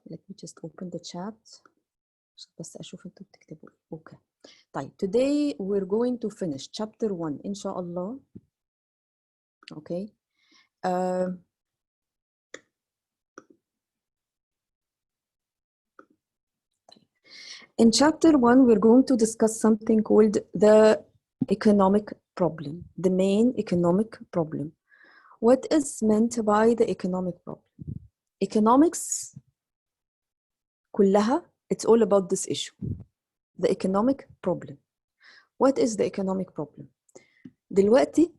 Let me just open the chat. بس أشوف أنتوا بتكتبوا إيه. Okay. طيب, today we're going to finish chapter 1 إن شاء الله. Okay. In chapter 1, we're going to discuss something called the economic problem, the main economic problem. What is meant by the economic problem? Economics كلها, it's all about this issue, the economic problem. What is the economic problem? دلوقتي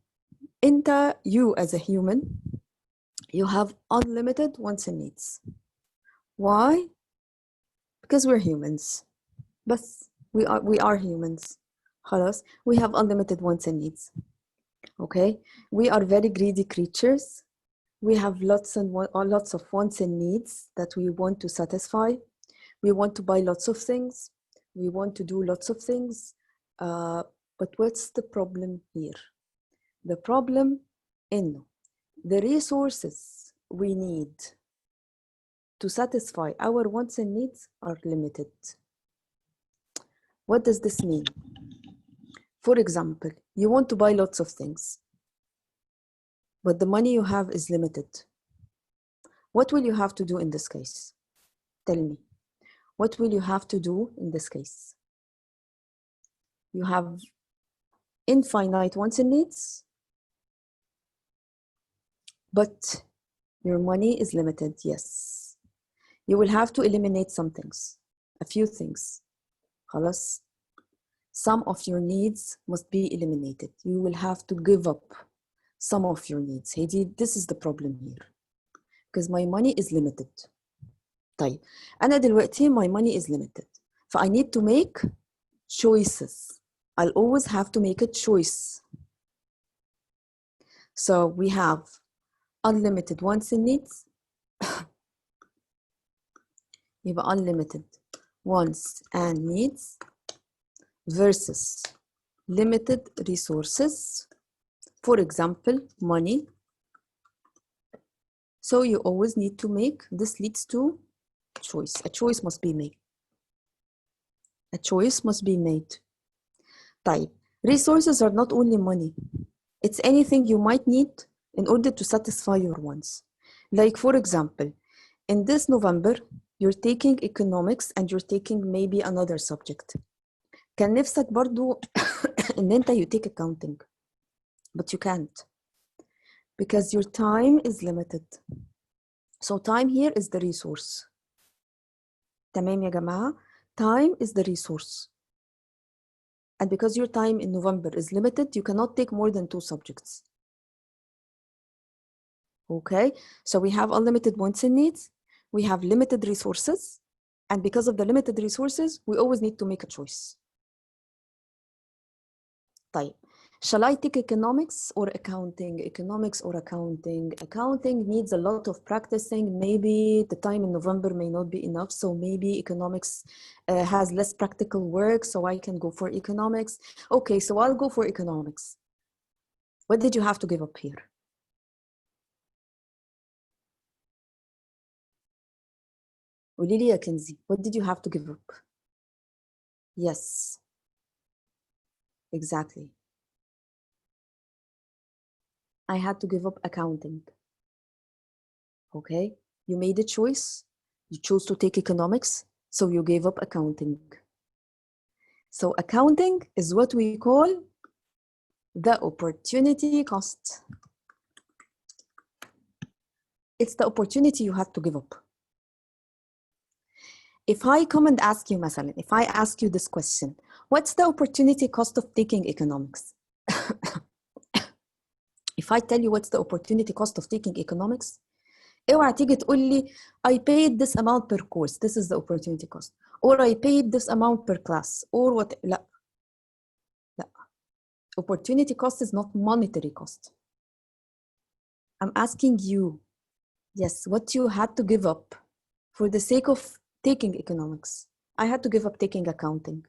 أنت, you as a human, you have unlimited wants and needs. Why? Because we're humans. بس we are humans. خلاص, we have unlimited wants and needs. Okay, we are very greedy creatures. We have lots of wants and needs that we want to satisfy. We want to buy lots of things. We want to do lots of things. But what's the problem here? The problem in the resources we need to satisfy our wants and needs are limited. What does this mean? For example, you want to buy lots of things, but the money you have is limited. What will you have to do in this case? Tell me. What will you have to do in this case? You have infinite wants and needs, but your money is limited, yes. You will have to eliminate some things, a few things. خلاص. Some of your needs must be eliminated. You will have to give up some of your needs. This is the problem here. Because my money is limited. طيب, أنا دلوقتي my money is limited. So I need to make choices. I'll always have to make a choice. So we have unlimited wants and needs. يبقى unlimited wants and needs versus limited resources. For example, money. So you always need to make, this leads to choice. A choice must be made. A choice must be made. طيب, resources are not only money. It's anything you might need in order to satisfy your wants. Like, for example, in this November, you're taking economics and you're taking maybe another subject. كان نفسك برضو إن أنت you take accounting, but you can't because your time is limited. So time here is the resource. تمام يا جماعة? Time is the resource. And because your time in November is limited, you cannot take more than 2 subjects. Okay, so we have unlimited wants and needs. We have limited resources. And because of the limited resources, we always need to make a choice. طيب, shall I take economics or accounting? Economics or accounting? Accounting needs a lot of practicing. Maybe the time in November may not be enough. So maybe economics has less practical work. So I can go for economics. Okay, so I'll go for economics. What did you have to give up here? قولي لي يا كنزي, what did you have to give up? Yes. Exactly. I had to give up accounting. Okay, you made a choice. You chose to take economics, so you gave up accounting. So accounting is what we call the opportunity cost. It's the opportunity you have to give up. If I come and ask you, مثلا, if I ask you this question, what's the opportunity cost of taking economics? If I tell you what's the opportunity cost of taking economics, اوعى تيجي تقول لي I paid this amount per course, this is the opportunity cost, or I paid this amount per class, or what. لا. Opportunity cost is not monetary cost. I'm asking you, yes, what you had to give up for the sake of taking economics. I had to give up taking accounting.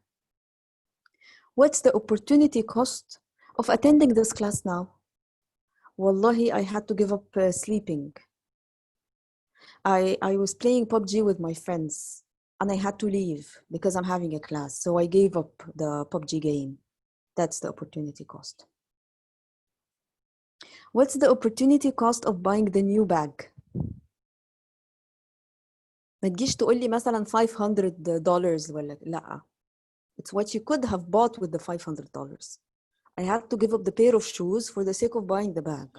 What's the opportunity cost of attending this class now? Wallahi, I had to give up sleeping. I was playing PUBG with my friends and I had to leave because I'm having a class. So I gave up the PUBG game. That's the opportunity cost. What's the opportunity cost of buying the new bag? ما تجيش تقول لي مثلا $500 ولا لا. It's what you could have bought with the $500. I had to give up the pair of shoes for the sake of buying the bag.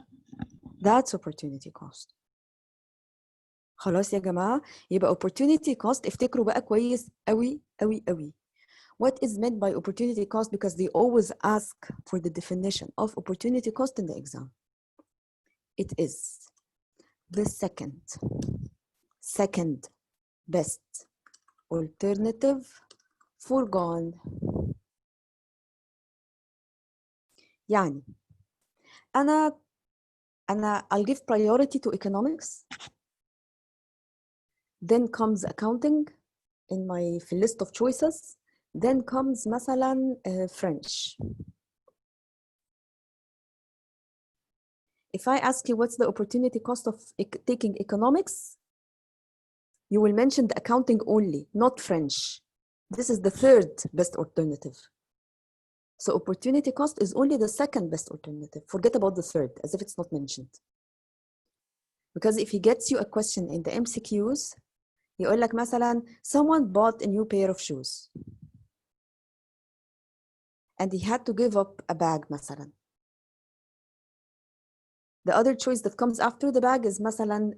That's opportunity cost. خلاص يا جماعة، يبقى opportunity cost افتكروا بقى كويس قوي قوي قوي. What is meant by opportunity cost? Because they always ask for the definition of opportunity cost in the exam. It is the second best alternative foregone. يعني أنا I'll give priority to economics. Then comes accounting in my list of choices. Then comes مثلا French. If I ask you what's the opportunity cost of taking economics, you will mention the accounting only, not French. This is the third best alternative. So opportunity cost is only the second best alternative. Forget about the third, as if it's not mentioned. Because if he gets you a question in the MCQs, يقول لك مثلا someone bought a new pair of shoes and he had to give up a bag مثلا. The other choice that comes after the bag is مثلا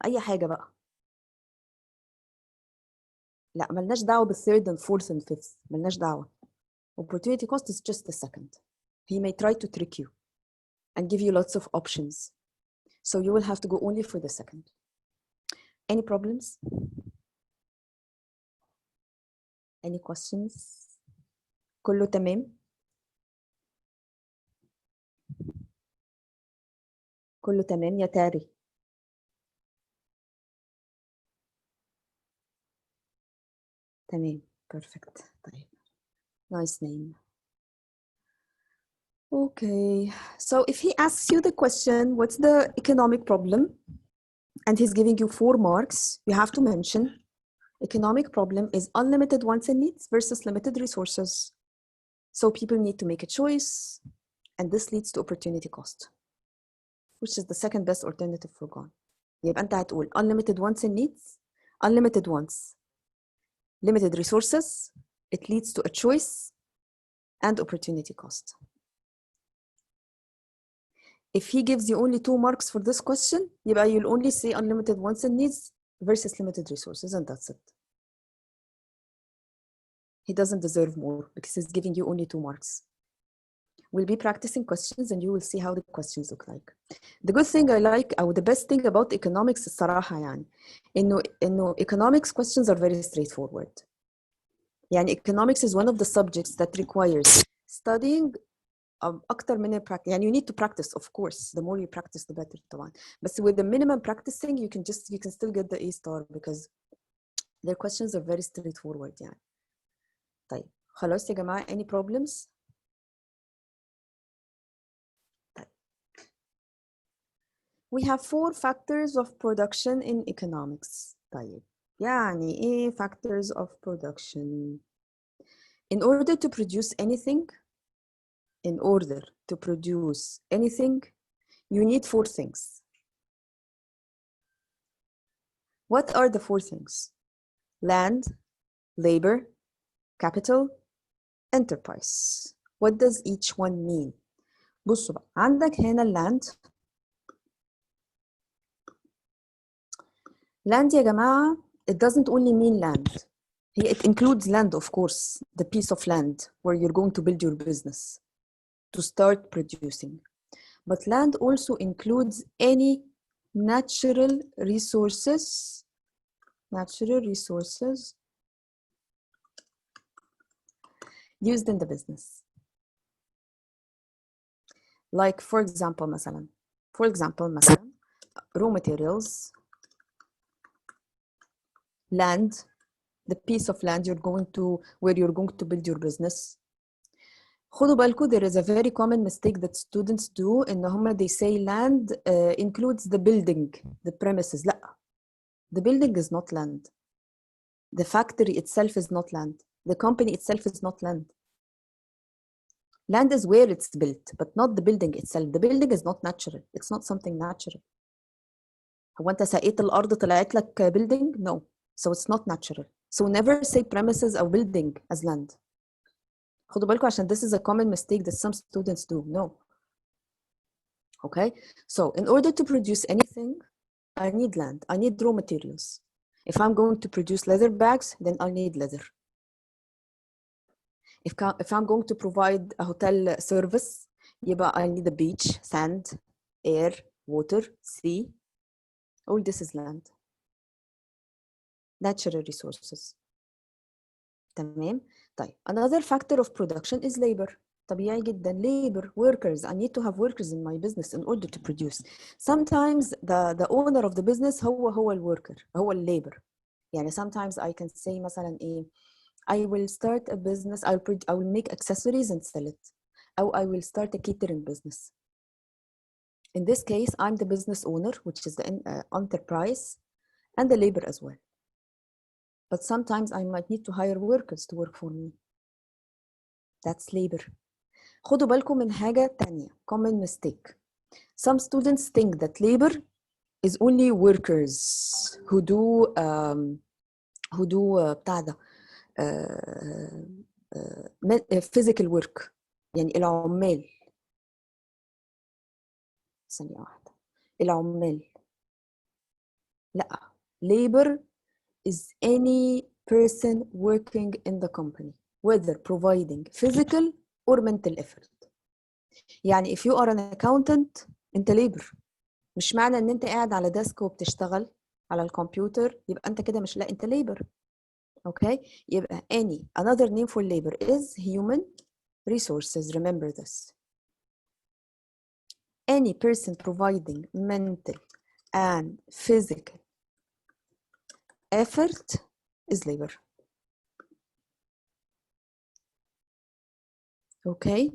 أي حاجة بقى. لا ملناش دعوة بالثird and fourth and fifth. ملناش دعوة. Opportunity cost is just the second. He may try to trick you and give you lots of options. So you will have to go only for the second. Any problems? Any questions? كله تمام؟ كله تمام يا تاري؟ تمام. Perfect. طيب. Nice name. Okay. So if he asks you the question, what's the economic problem? And he's giving you 4 marks, you have to mention economic problem is unlimited wants and needs versus limited resources. So people need to make a choice, and this leads to opportunity cost, which is the second best alternative foregone. يبقى أنت هتقول unlimited wants and needs, unlimited wants, limited resources, it leads to a choice and opportunity cost. If he gives you only 2 marks for this question, يبقى you'll only say unlimited wants and needs versus limited resources, and that's it. He doesn't deserve more because he's giving you only 2 marks. We'll be practicing questions and you will see how the questions look like. The good thing I like, or the best thing about economics الصراحة يعني إنه economics questions are very straightforward. يعني economics is one of the subjects that requires studying أكتر من practice. يعني you need to practice, of course. The more you practice, the better طبعا. But with the minimum practicing, you can still get the A star because their questions are very straightforward يعني. طيب خلاص يا جماعة, any problems? طيب. We have 4 factors of production in economics. طيب يعني إيه factors of production? In order to produce anything, you need 4 things. What are the 4 things? Land, labor, capital, enterprise. What does each one mean? بصوا بقى, عندك هنا land. Land يا جماعة, it doesn't only mean land. It includes land, of course, the piece of land where you're going to build your business to start producing. But land also includes any natural resources used in the business. Like, for example, مثلا, raw materials, land, the piece of land where you're going to build your business. خدوا بالكم there is a very common mistake that students do إن هم they say land includes the building, the premises. لا. The building is not land. The factory itself is not land. The company itself is not land. Land is where it's built, but not the building itself. The building is not natural. It's not something natural. هو أنت سقيت الأرض طلعت لك building? No. So it's not natural. So never say premises or building as land. خدوا بالكم عشان this is a common mistake that some students do. No. Okay? So in order to produce anything, I need land. I need raw materials. If I'm going to produce leather bags, then I need leather. If I'm going to provide a hotel service, يبقى I need a beach, sand, air, water, sea. All this is land. Natural resources. تمام؟ طيب, another factor of production is labor. طبيعي جدا. Labor, workers. I need to have workers in my business in order to produce. Sometimes the owner of the business هو الworker, هو labor. يعني sometimes I can say مثلا إيه, I will start a business, I will make accessories and sell it. Or I will start a catering business. In this case, I'm the business owner, which is the enterprise, and the labor as well. But sometimes I might need to hire workers to work for me. That's labor. خدوا بالكم من حاجة تانية, common mistake. Some students think that labor is only workers who do بتاع ده physical work, يعني العمال. ثانية واحدة. العمال. لا. Labor is any person working in the company, whether providing physical or mental effort. يعني if you are an accountant, انت labor. مش معنى ان انت قاعد على ديسك وبتشتغل على الكمبيوتر يبقى انت كده مش, لا, انت labor. Okay? يبقى another name for labor is human resources. Remember this. Any person providing mental and physical effort is labor. Okay?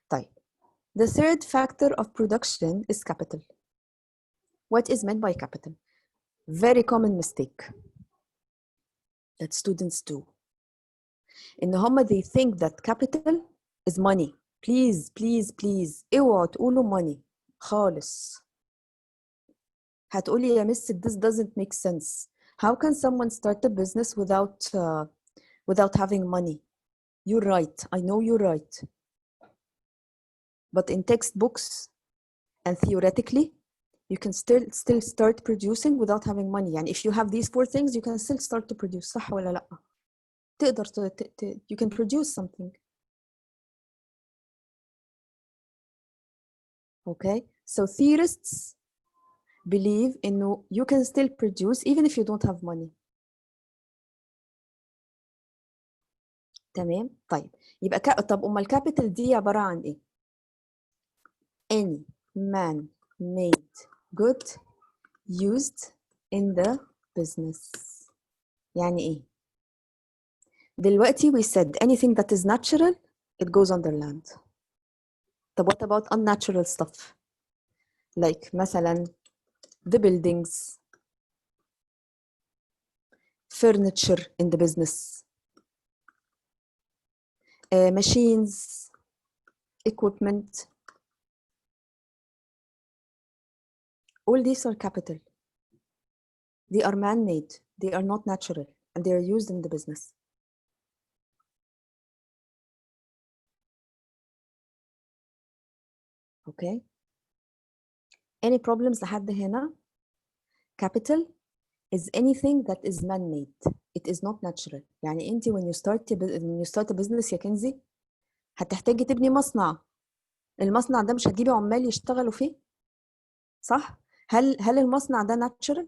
طيب. The third factor of production is capital. What is meant by capital? Very common mistake that students do. إن هم they think that capital is money. Please, please, please. اوعوا تقولوا money خالص. هتقولي يا miss this doesn't make sense. How can someone start a business without having money? You're right. I know you're right. But in textbooks and theoretically, you can still start producing without having money. يعني if you have these four things, you can still start to produce. صح ولا لأ؟ تقدر you can produce something. Okay? So theorists believe إنه you can still produce even if you don't have money. تمام؟ طيب. يبقى طب أما الكابيتال دي عبارة عن إيه؟ Any man-made good used in the business. يعني إيه؟ دلوقتي we said anything that is natural, it goes under land. طب what about unnatural stuff? Like مثلا the buildings, furniture in the business, machines, equipment. All these are capital. They are man-made. They are not natural, and they are used in the business. Okay? Any problems لحد هنا? Capital is anything that is man-made. It is not natural. يعني أنت when you start a business يا كنزي هتحتاجي تبني مصنع. المصنع ده مش هتجيبي عمال يشتغلوا فيه؟ صح؟ هل المصنع ده natural؟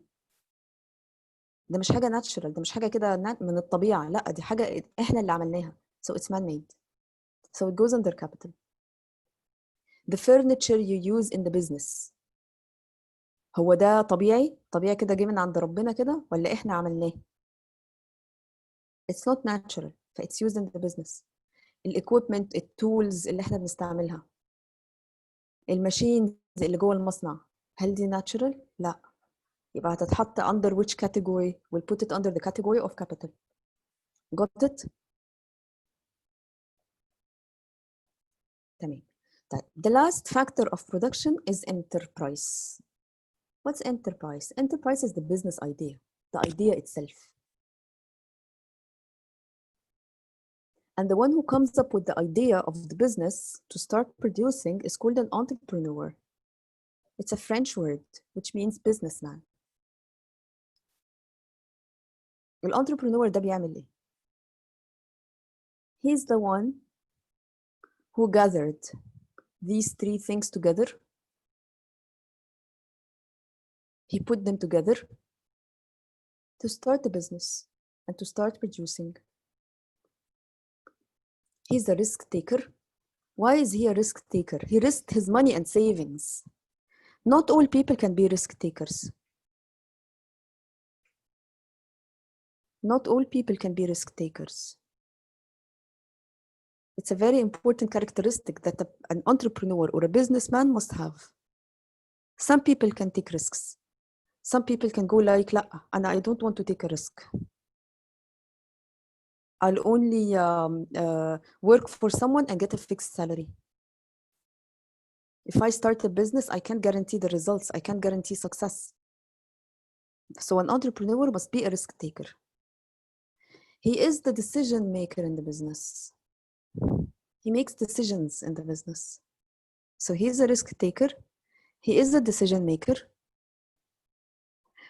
ده مش حاجة natural. ده مش حاجة كده من الطبيعة. لا، دي حاجة إحنا اللي عملناها. So it's man-made. So it goes under capital. The furniture you use in the business. هو ده طبيعي كده جه من عند ربنا كده ولا إحنا عملناه؟ It's not natural. It's used in the business. الايكويبمنت التولز اللي احنا بنستعملها، الماشينز اللي جوه المصنع، هل دي natural؟ لا. يبقى هتتحط under which category? We'll put it under the category of capital. Got it؟ تمام. طيب the last factor of production is enterprise. What's enterprise? Enterprise is the business idea, the idea itself. And the one who comes up with the idea of the business to start producing is called an entrepreneur. It's a French word which means businessman. الانتربرنور ده بيعمل ايه؟ He's the one who gathered these three things together. He put them together to start a business and to start producing. He's a risk taker. Why is he a risk taker? He risked his money and savings. Not all people can be risk takers. Not all people can be risk takers. It's a very important characteristic that an entrepreneur or a businessman must have. Some people can take risks. Some people can go like, لا, I don't want to take a risk. I'll only work for someone and get a fixed salary. If I start a business, I can't guarantee the results. I can't guarantee success. So an entrepreneur must be a risk taker. He is the decision maker in the business. He makes decisions in the business. So he's a risk taker. He is a decision maker.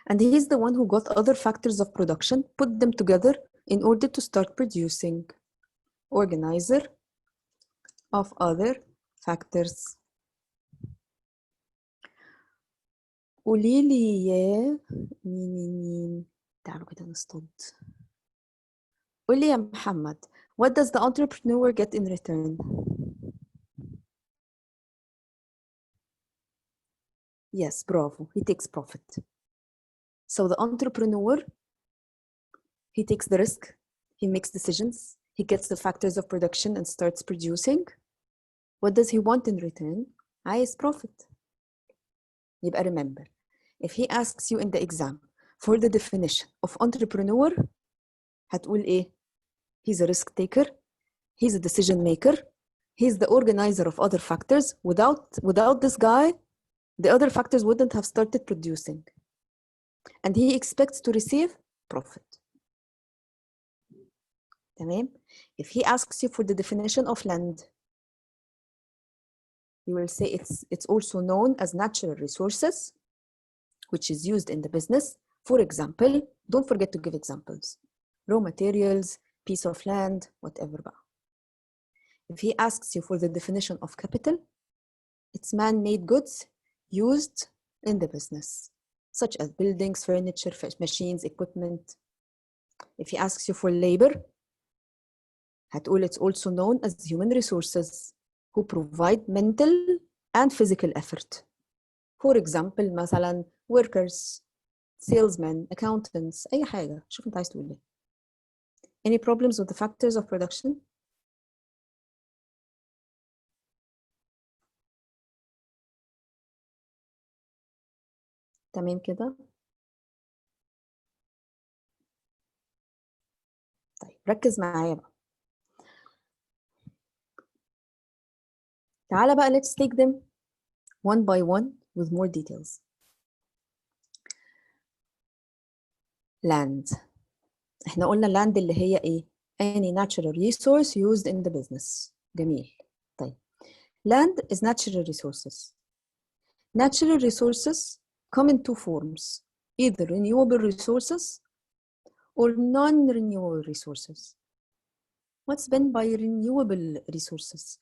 And he's the one who got other factors of production, put them together in order to start producing. Organizer of other factors. قولي لي يا مين تعالوا كده نصطاد. قولي يا محمد, what does the entrepreneur get in return? Yes, bravo. He takes profit. So the entrepreneur, he takes the risk, he makes decisions, he gets the factors of production and starts producing. What does he want in return? عايز profit. يبقى remember, if he asks you in the exam for the definition of entrepreneur, هتقول إيه? He's a risk taker, he's a decision maker, he's the organizer of other factors. Without this guy, the other factors wouldn't have started producing. And he expects to receive profit. تمام? If he asks you for the definition of land, you will say it's also known as natural resources, which is used in the business. For example, don't forget to give examples. Raw materials, piece of land, whatever. If he asks you for the definition of capital, it's man-made goods used in the business, such as buildings, furniture, machines, equipment. If he asks you for labor, هتقول it's also known as human resources who provide mental and physical effort. For example, مثلا workers, salesmen, accountants, أي حاجة. شوف أنت عايز تقول إيه. Any problems with the factors of production? تمام كده؟ طيب ركز معايا بقى. تعالى بقى let's take them one by one with more details. Land. احنا قلنا land اللي هي ايه؟ Any natural resource used in the business. جميل. طيب. Land is natural resources. Natural resources come in two forms, either renewable resources or non-renewable resources. What's meant by renewable resources?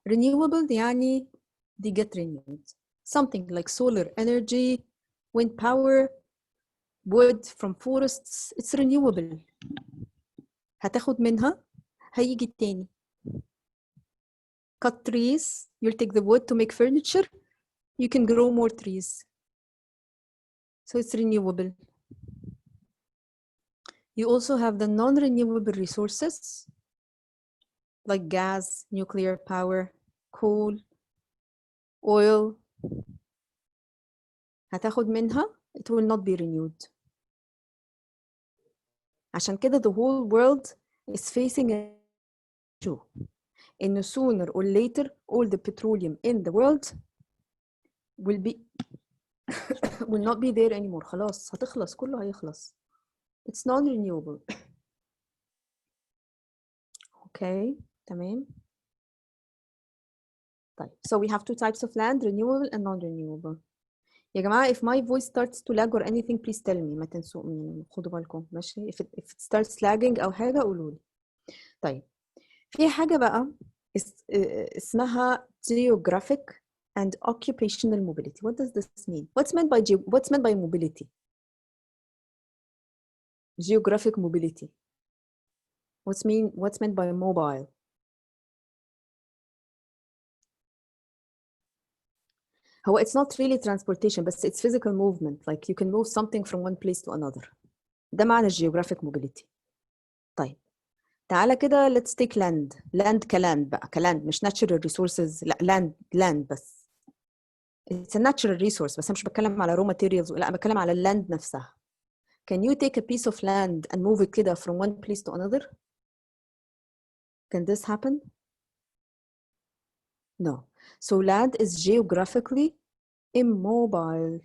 Renewable يعني they get renewed. Something like solar energy, wind power, wood from forests, it's renewable. هتاخد منها هيجي التاني. Cut trees, you'll take the wood to make furniture, you can grow more trees. So it's renewable. You also have the non-renewable resources. like gas, nuclear power, coal, oil. هتاخد منها it will not be renewed. عشان كده the whole world is facing a issue. إنه sooner or later all the petroleum in the world will not be there anymore. خلاص هتخلص، كله هيخلص. It's non-renewable. Okay, تمام. طيب, so we have two types of land, renewable and non-renewable. يا جماعة, if my voice starts to lag or anything, please tell me. ما تنسوا, خدوا بالكم, ماشي? If it starts lagging أو حاجة, قولوا لي. طيب, في حاجة بقى اسمها geographic and occupational mobility. What does this mean? What's meant by mobility? Geographic mobility. What's meant by mobile? هو it's not really transportation, but it's physical movement. Like you can move something from one place to another. ده معنى geographic mobility. طيب, تعالى كده let's take land. Land كلاند بقى, كلاند مش natural resources. لا, land بس. It's a natural resource, بس أنا مش بتكلم على raw materials. لا, بتكلم على اللاند نفسها. Can you take a piece of land and move it كده from one place to another? Can this happen? No. So land is geographically immobile.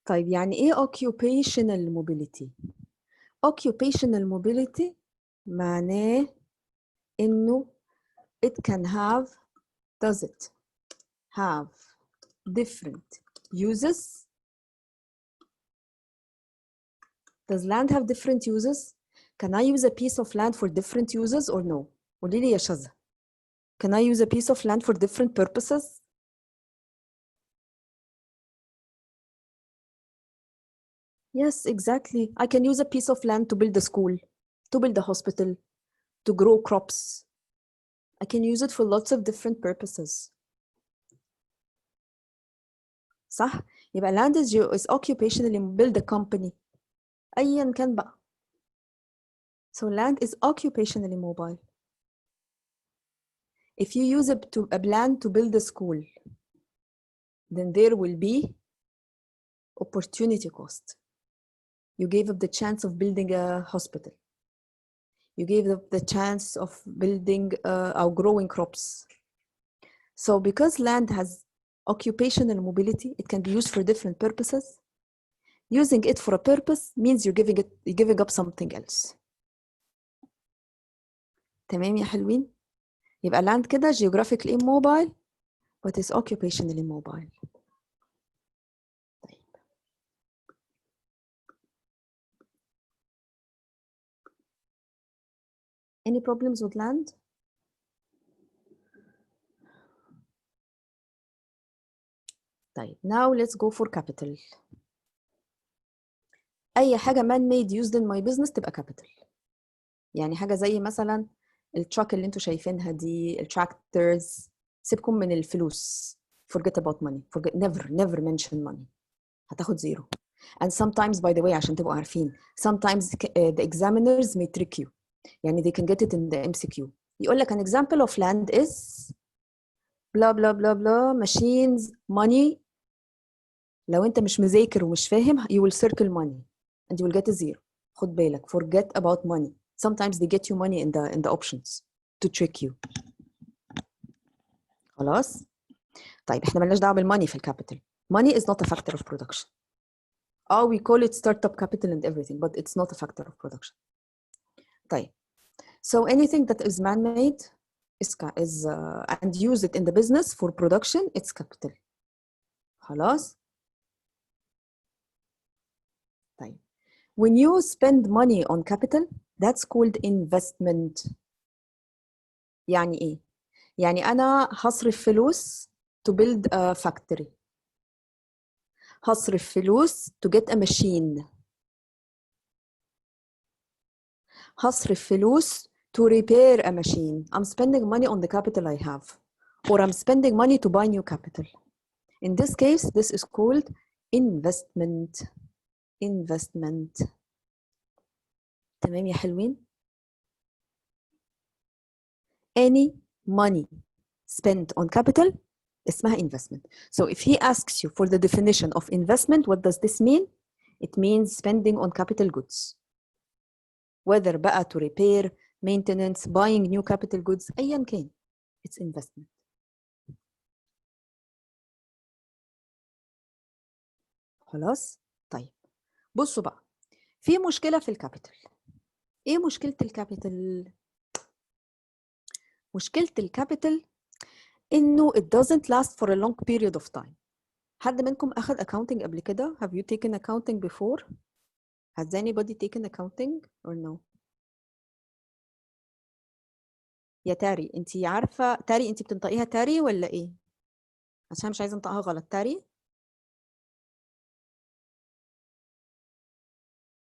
طيب, يعني إيه occupational mobility? Occupational mobility معناه إنه does it have different uses? Does land have different uses? Can I use a piece of land for different uses or no? قولي لي يا شذا. Can I use a piece of land for different purposes? Yes, exactly. I can use a piece of land to build a school, to build a hospital, to grow crops. I can use it for lots of different purposes. صح؟ يبقى land is occupationally build a company. أياً كان بقى. So land is occupationally mobile. If you use a land to build a school, then there will be opportunity cost. You gave up the chance of building a hospital. You gave up the chance of building or growing crops. So because land has occupational mobility, it can be used for different purposes. Using it for a purpose means you're giving up something else. تمام يا حلوين؟ يبقى land كده geographically immobile, but is occupationally mobile. طيب. Any problems with land? طيب, now let's go for capital. أي حاجة man-made used in my business تبقى capital. يعني حاجة زي مثلا التراك اللي انتوا شايفينها دي, التراكترز. سيبكم من الفلوس. Forget about money. Never mention money. هتاخد زيرو. And sometimes, by the way, عشان تبقوا عارفين, sometimes the examiners may trick you. يعني they can get it in the MCQ. يقول لك an example of land is blah blah blah blah machines, money. لو انت مش مذاكر ومش فاهم, you will circle money and you will get a zero. خد بالك, forget about money. Sometimes they get you money in the options to trick you. خلاص؟ طيب, احنا مالناش دعوه بالماني في الكابيتال. Money is not a factor of production. We call it startup capital and everything, but it's not a factor of production. طيب. So anything that is man-made and use it in the business for production, it's capital. خلاص؟ طيب. When you spend money on capital, that's called investment. يعني إيه؟ يعني أنا هصرف فلوس to build a factory. هصرف فلوس to get a machine. هصرف فلوس to repair a machine. I'm spending money on the capital I have. Or I'm spending money to buy new capital. In this case, this is called investment. Investment. تمام يا حلوين؟ any money spent on capital اسمها investment. So if he asks you for the definition of investment, what does this mean? It means spending on capital goods. Whether بقى to repair, maintenance, buying new capital goods, أيا كان, it's investment. خلاص؟ طيب بصوا بقى، في مشكلة في الكابيتال. إيه مشكلة الكابيتال؟ مشكلة الكابيتال إنه it doesn't last for a long period of time. حد منكم أخذ accounting قبل كده؟ Have you taken accounting before? Has anybody taken accounting or no? يا تاري، انتي عارفة تاري انتي بتنطقيها تاري ولا ايه؟ عشان مش عايزة انطقها غلط. تاري؟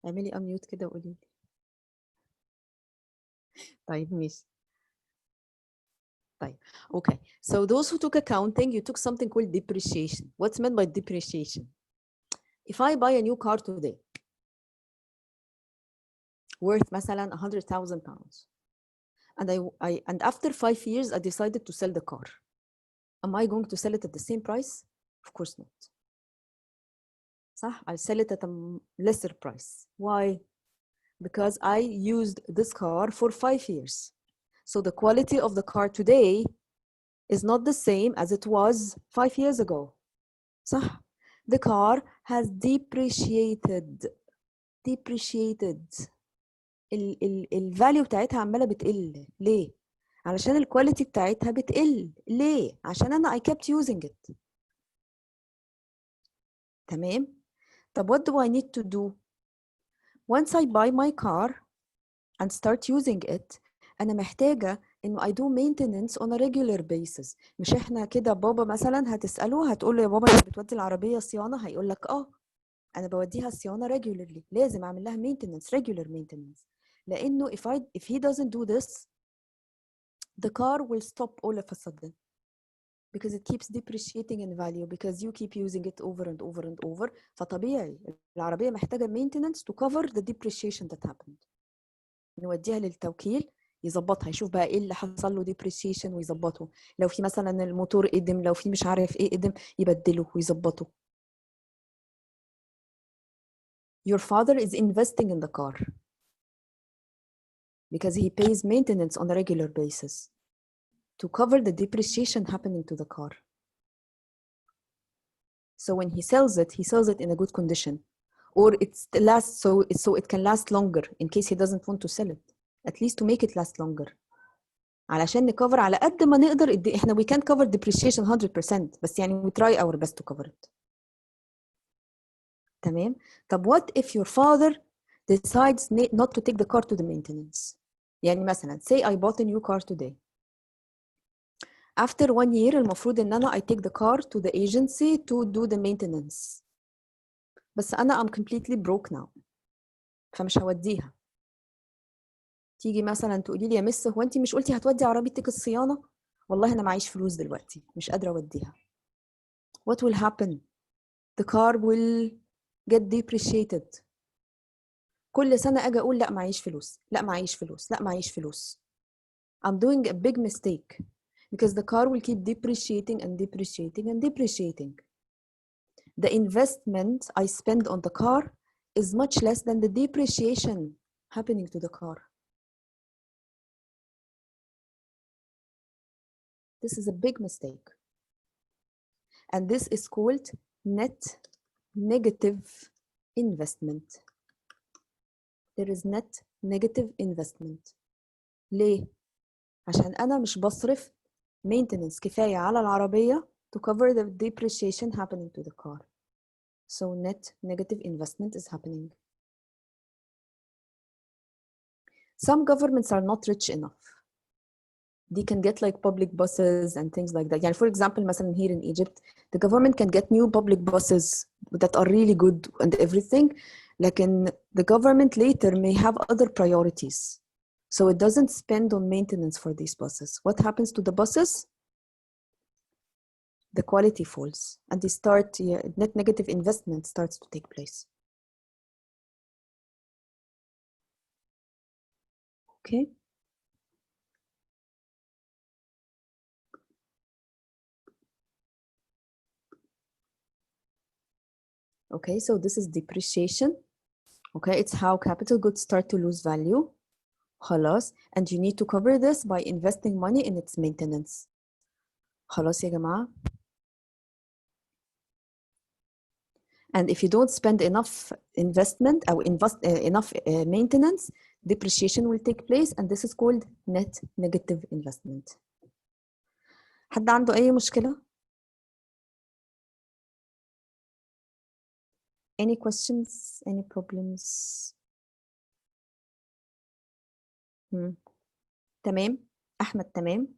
اعملي unmute كده وقولي لي. طيب ماشي. طيب okay. So those who took accounting, you took something called depreciation. What's meant by depreciation? If I buy a new car today worth مثلا 100,000 pounds and after 5 years I decided to sell the car, am I going to sell it at the same price? Of course not. صح? I'll sell it at a lesser price. Why? Because I used this car for 5 years. So the quality of the car today is not the same as it was 5 years ago. صح? The car has depreciated. الفاليو بتاعتها عمالة بتقل. ليه؟ علشان الكواليتي بتاعتها بتقل. ليه؟ عشان أنا I kept using it. تمام؟ طب what do I need to do? Once I buy my car and start using it, أنا محتاجة إنه I do maintenance on a regular basis. مش إحنا كده بابا مثلا هتسأله هتقول له يا بابا أنت بتودي العربية صيانة؟ هيقول لك أنا بوديها صيانة regularly. لازم أعمل لها maintenance, regular maintenance. لأنه if he doesn't do this, the car will stop all of a sudden because it keeps depreciating in value because you keep using it over and over and over. فطبيعي العربية محتاجة maintenance to cover the depreciation that happened. نوديها للتوكيل يظبطها، يشوف بقى ايه اللي حصل له depreciation ويظبطه. لو في مثلا الموتور قدم، لو في مش عارف ايه قدم، يبدله ويظبطه. Your father is investing in the car because he pays maintenance on a regular basis to cover the depreciation happening to the car. So when he sells it in a good condition, or it lasts so it can last longer in case he doesn't want to sell it, at least to make it last longer. علشان نكفر على قد ما نقدر. احنا we can't cover depreciation 100%، بس يعني we try our best to cover it. تمام؟ طب what if your father decides not to take the car to the maintenance؟ يعني مثلا say I bought a new car today. After 1 year المفروض ان انا I take the car to the agency to do the maintenance. بس انا I'm completely broke now. فمش هوديها. تيجي مثلا تقولي لي يا مس هو انت مش قلتي هتودي عربيتك الصيانة؟ والله انا معيش فلوس دلوقتي، مش قادرة اوديها. What will happen? The car will get depreciated. كل سنة أجي أقول لا معيش فلوس، لا معيش فلوس، لا معيش فلوس. I'm doing a big mistake because the car will keep depreciating and depreciating and depreciating. The investment I spend on the car is much less than the depreciation happening to the car. This is a big mistake. And this is called net negative investment. There is net negative investment. ليه؟ عشان أنا مش بصرف maintenance كفاية على العربية to cover the depreciation happening to the car. So net negative investment is happening. Some governments are not rich enough. They can get like public buses and things like that. يعني for example مثلا here in Egypt, the government can get new public buses that are really good and everything. لكن the government later may have other priorities. So it doesn't spend on maintenance for these buses. What happens to the buses? The quality falls and they start, net negative investment starts to take place. Okay. Okay, so this is depreciation. Okay, it's how capital goods start to lose value. خلاص, and you need to cover this by investing money in its maintenance. خلاص يا جماعة. And if you don't spend enough investment or enough maintenance, depreciation will take place, and this is called net negative investment. حد عنده أي مشكلة؟ Any questions? Any problems? تمام. أحمد تمام.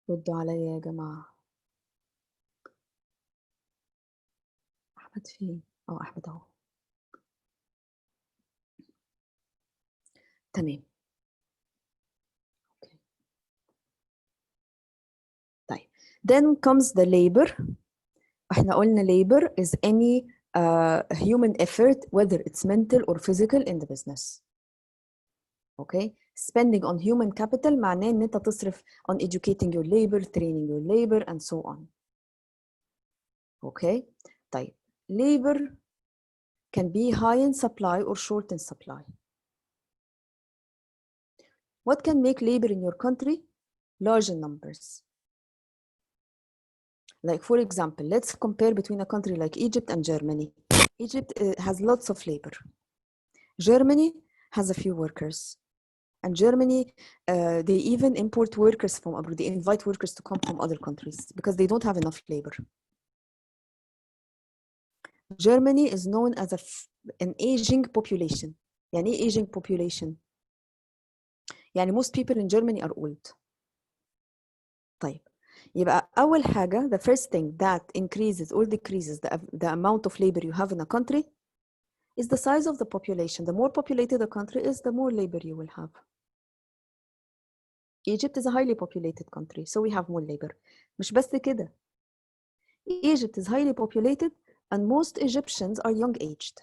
ردوا عليا يا جماعة. أحمد فين؟ أحمد أهو. تمام. Okay. طيب. Then comes the labor. احنا قلنا labor is any human effort, whether it's mental or physical, in the business. Okay, spending on human capital معناه ان انت تصرف on educating your labor, training your labor, and so on. Okay, طيب labor can be high in supply or short in supply. What can make labor in your country? Large in numbers. Like for example, let's compare between a country like Egypt and Germany. Egypt has lots of labor. Germany has a few workers. And Germany, they even import workers from abroad. They invite workers to come from other countries because they don't have enough labor. Germany is known as an aging population. يعني ايه aging population؟ يعني most people in Germany are old. طيب يبقى أول حاجة, the first thing that increases or decreases the amount of labor you have in a country is the size of the population. The more populated a country is, the more labor you will have. Egypt is a highly populated country, so we have more labor. مش بس كده. Egypt is highly populated and most Egyptians are young aged.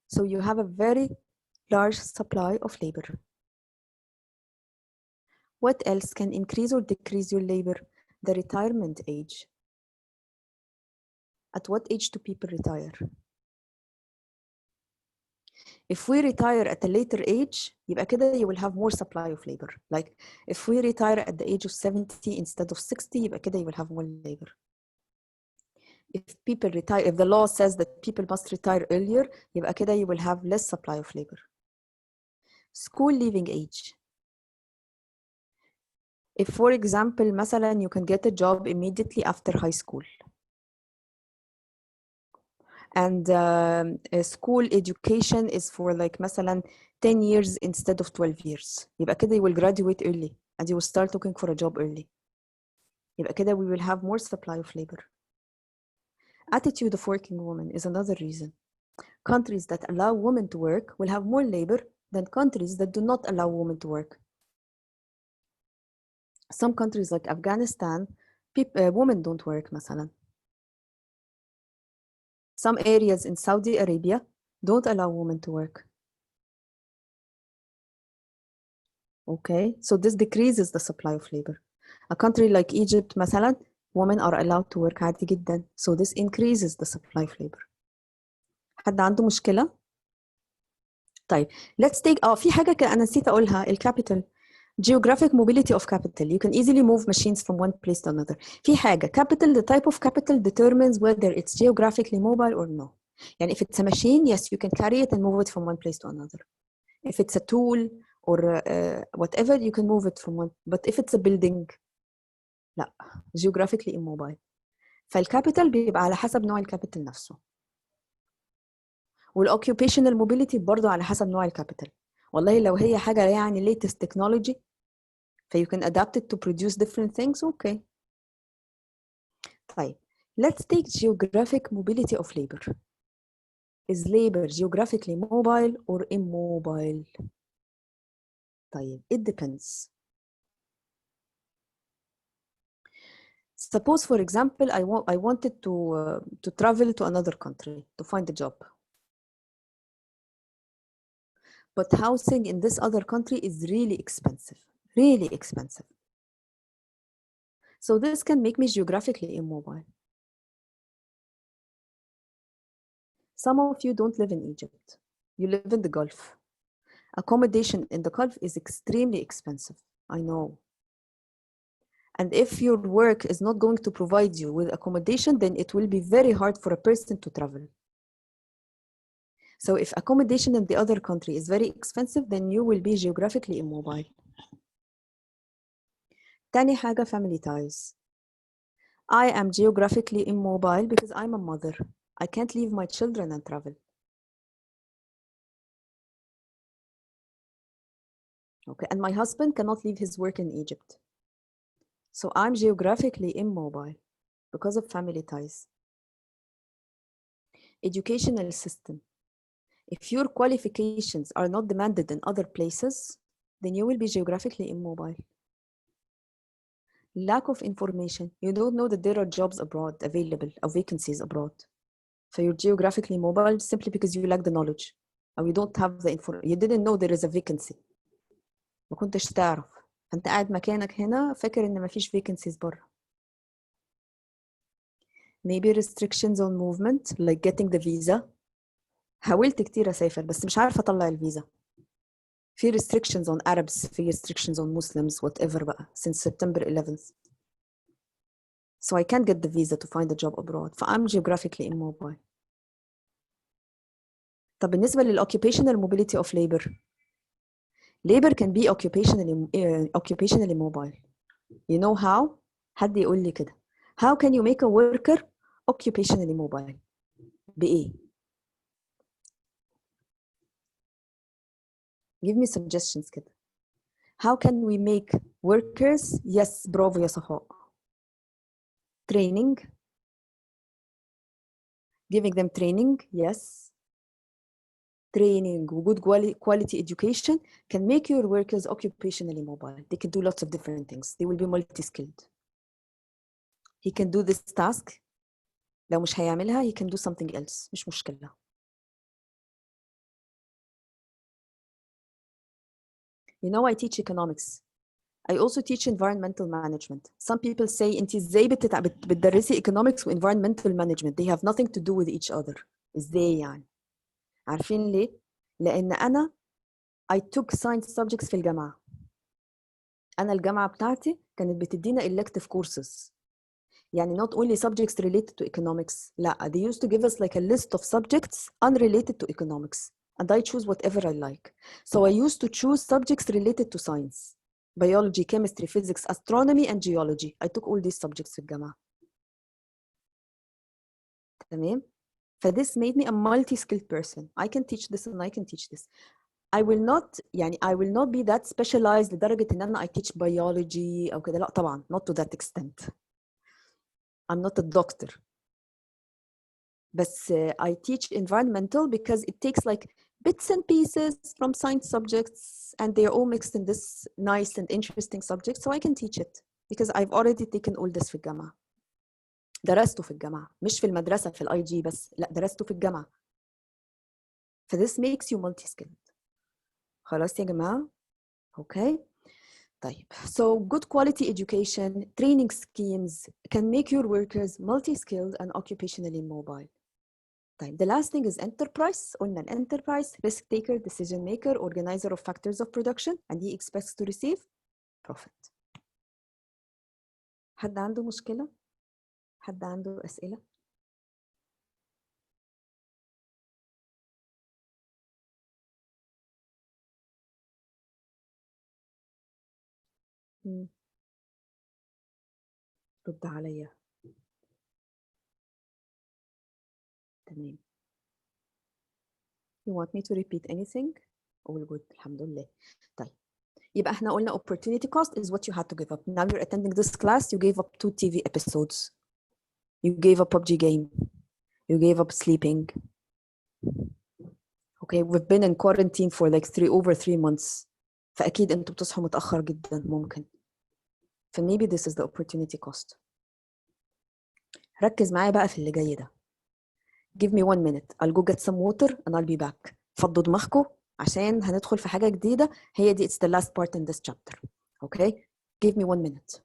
So you have a very large supply of labor. What else can increase or decrease your labor? The retirement age. At what age do people retire? If we retire at a later age, يبقى كده you will have more supply of labor. Like if we retire at the age of 70 instead of 60, يبقى كده you will have more labor. If people retire, if the law says that people must retire earlier, يبقى كده you will have less supply of labor. School leaving age. If, for example, مثلا you can get a job immediately after high school, and school education is for like مثلا 10 years instead of 12 years, يبقى كده you will graduate early and you will start looking for a job early. يبقى كده we will have more supply of labor. Attitude of working women is another reason. Countries that allow women to work will have more labor than countries that do not allow women to work. Some countries like Afghanistan, women don't work مثلا. Some areas in Saudi Arabia don't allow women to work. Okay, so this decreases the supply of labor. A country like Egypt مثلا, women are allowed to work عادي جدا. So this increases the supply of labor. حد عنده مشكلة؟ طيب, let's take في حاجة أنا نسيت أقولها, الكابيتال. Geographic mobility of capital. You can easily move machines from one place to another. في حاجة capital, the type of capital determines whether it's geographically mobile or no. يعني if it's a machine, yes, you can carry it and move it from one place to another. If it's a tool or whatever, you can move it from one. But if it's a building, لا, geographically immobile. فالكابيتال بيبقى على حسب نوع الكابيتال نفسه. والoccupational mobility برضو على حسب نوع الكابيتال. والله لو هي حاجة يعني latest technology, so you can adapt it to produce different things, okay. طيب, let's take geographic mobility of labor. Is labor geographically mobile or immobile? طيب, it depends. Suppose, for example, I wanted to travel to another country to find a job. But housing in this other country is really expensive, really expensive. So this can make me geographically immobile. Some of you don't live in Egypt. You live in the Gulf. Accommodation in the Gulf is extremely expensive, I know. And if your work is not going to provide you with accommodation, then it will be very hard for a person to travel. So if accommodation in the other country is very expensive, then you will be geographically immobile. تاني حاجة family ties. I am geographically immobile because I'm a mother. I can't leave my children and travel. Okay, and my husband cannot leave his work in Egypt. So I'm geographically immobile because of family ties. Educational system. If your qualifications are not demanded in other places, then you will be geographically immobile. Lack of information. You don't know that there are jobs abroad available or vacancies abroad. So you're geographically mobile simply because you lack the knowledge or you don't have the information. You didn't know there is a vacancy. ما كنتش تعرف. فأنت قاعد مكانك هنا فاكر إن مفيش vacancies بره. Maybe restrictions on movement like getting the visa. حاولت كتير أسافر بس مش عارفة أطلع الفيزا. في restrictions on Arabs, في restrictions on Muslims, whatever بقى since September 11th. So I can't get the visa to find a job abroad. I'm geographically immobile. طب بالنسبة للoccupational mobility of labor. Labor can be occupationally mobile. You know how? حد يقول لي كده. How can you make a worker occupationally mobile? بإيه؟ Give me suggestions كده. How can we make workers? Yes, برافو يا صفاء. Training. Giving them training, yes. Training, good quality education can make your workers occupationally mobile. They can do lots of different things. They will be multi-skilled. He can do this task. لو مش هيعملها, he can do something else. مش مشكلة. You know, I teach economics. I also teach environmental management. Some people say, أنتِ إزاي بتدرسي economics و environmental management? They have nothing to do with each other. إزاي يعني؟ عارفين ليه؟ لأن أنا I took science subjects في الجامعة. أنا الجامعة بتاعتي كانت بتدينا elective courses. يعني not only subjects related to economics. لا, they used to give us like a list of subjects unrelated to economics. And I choose whatever I like. So I used to choose subjects related to science. Biology, chemistry, physics, astronomy, and geology. I took all these subjects في الجامعة. تمام؟ This made me a multi-skilled person. I can teach this and I can teach this. I will not be that specialized لدرجة إن أنا I teach biology أو كده. لا طبعا, not to that extent. I'm not a doctor. But I teach environmental because it takes like bits and pieces from science subjects and they're all mixed in this nice and interesting subject, so I can teach it because I've already taken all this في الجامعة. درسته في الجامعة, مش في المدرسة في الIG بس, لا درسته في الجامعة. This makes you multi-skilled. خلاص يا جماعة? Okay. طيب. So good quality education, training schemes can make your workers multi-skilled and occupationally mobile. طيب. The last thing is enterprise. قلنا an enterprise, risk taker, decision maker, organizer of factors of production, and he expects to receive profit. حد عنده مشكلة؟ حد عنده أسئلة؟ رد عليا. تمام. You want me to repeat anything? All good. الحمد لله. طيب. يبقى احنا قلنا opportunity cost is what you had to give up. Now you're attending this class, you gave up 2 TV episodes. You gave up PUBG game. You gave up sleeping. Okay, we've been in quarantine for like over 3 months. فأكيد انتوا بتصحوا متأخر جدا ممكن. maybe this is the opportunity cost. ركز معايا بقى في اللي جاي ده. Give me 1 minute. I'll go get some water and I'll be back. فضوا دماغكم عشان هندخل في حاجة جديدة. هي دي it's the last part in this chapter. Okay, give me 1 minute.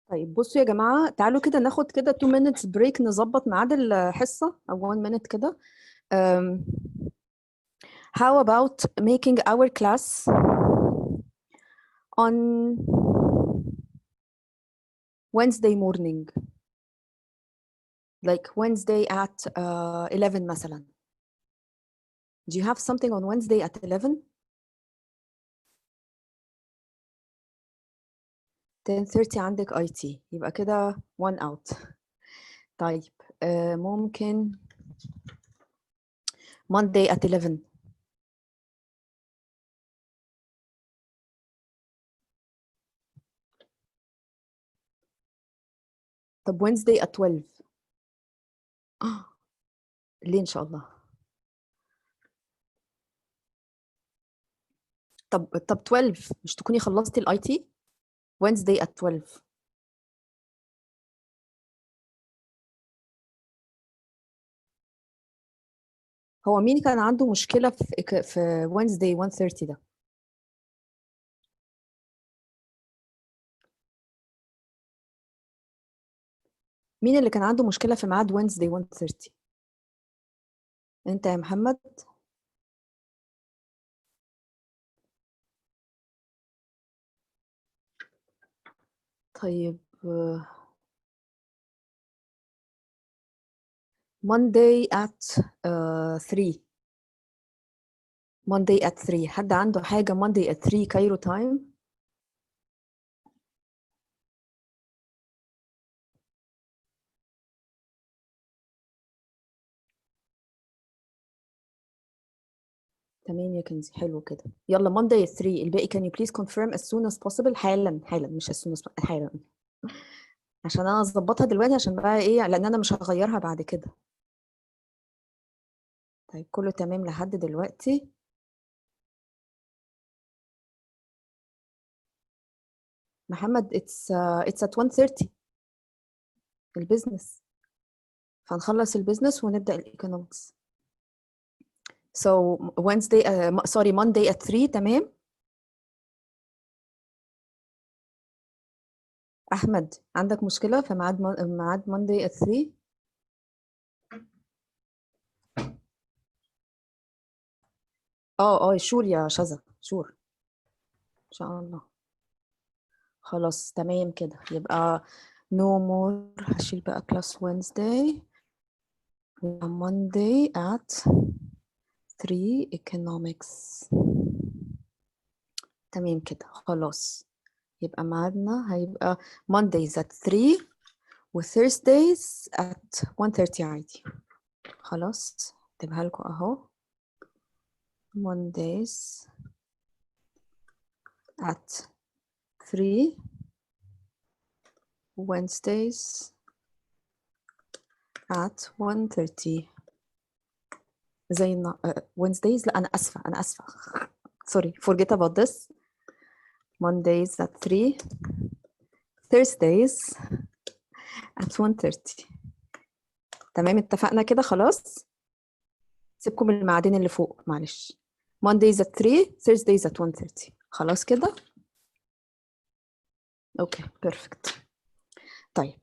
طيب بصوا يا جماعة، تعالوا كده ناخد كده 2 minutes break، نظبط ميعاد الحصة أو 1 minute كده. How about making our class on Wednesday morning, like Wednesday at 11 مثلا. Do you have something on Wednesday at 11? 10:30 عندك IT، يبقى كده 1 out. طيب ممكن Monday at 11. طب Wednesday at 12. ليه إن شاء الله؟ طب 12 مش تكوني خلصتي الاي تي؟ Wednesday at 12. هو مين كان عنده مشكلة في Wednesday 1:30 ده؟ مين اللي كان عنده مشكلة في ميعاد Wednesday 1:30؟ انت يا محمد؟ طيب Monday at 3. Monday at 3. حد عنده حاجة Monday at 3 كايرو تايم؟ تمام يا كنزي، حلو كده. يلا Monday at 3. الباقي can you please confirm as soon as possible؟ حالا حالا، مش as soon as حالا، عشان انا اظبطها دلوقتي، عشان بقى ايه، لان انا مش هغيرها بعد كده. طيب كله تمام لحد دلوقتي؟ محمد it's at 1:30 البيزنس، فنخلص البيزنس ونبدأ الايكونومكس. So Wednesday sorry Monday at 3. تمام. احمد عندك مشكلة في ميعاد Monday at 3؟ اه شور يا شذا، شور ان شاء الله. خلاص تمام كده. يبقى no more. هشيل بقى class Wednesday. Monday at 3 economics. تمام كده خلاص. يبقى ميعادنا هيبقى Mondays at 3 و Thursdays at 1:30 عادي. خلاص اكتبها لكم اهو. Mondays at 3 Wednesdays at 1:30 زي Wednesdays. لا أنا آسفة sorry, forget about this. Mondays at 3 Thursdays at 1:30. تمام اتفقنا كده خلاص. سيبكم الميعادين اللي فوق معلش. Mondays at 3 Thursdays at 1:30. خلاص كده اوكي بيرفكت. طيب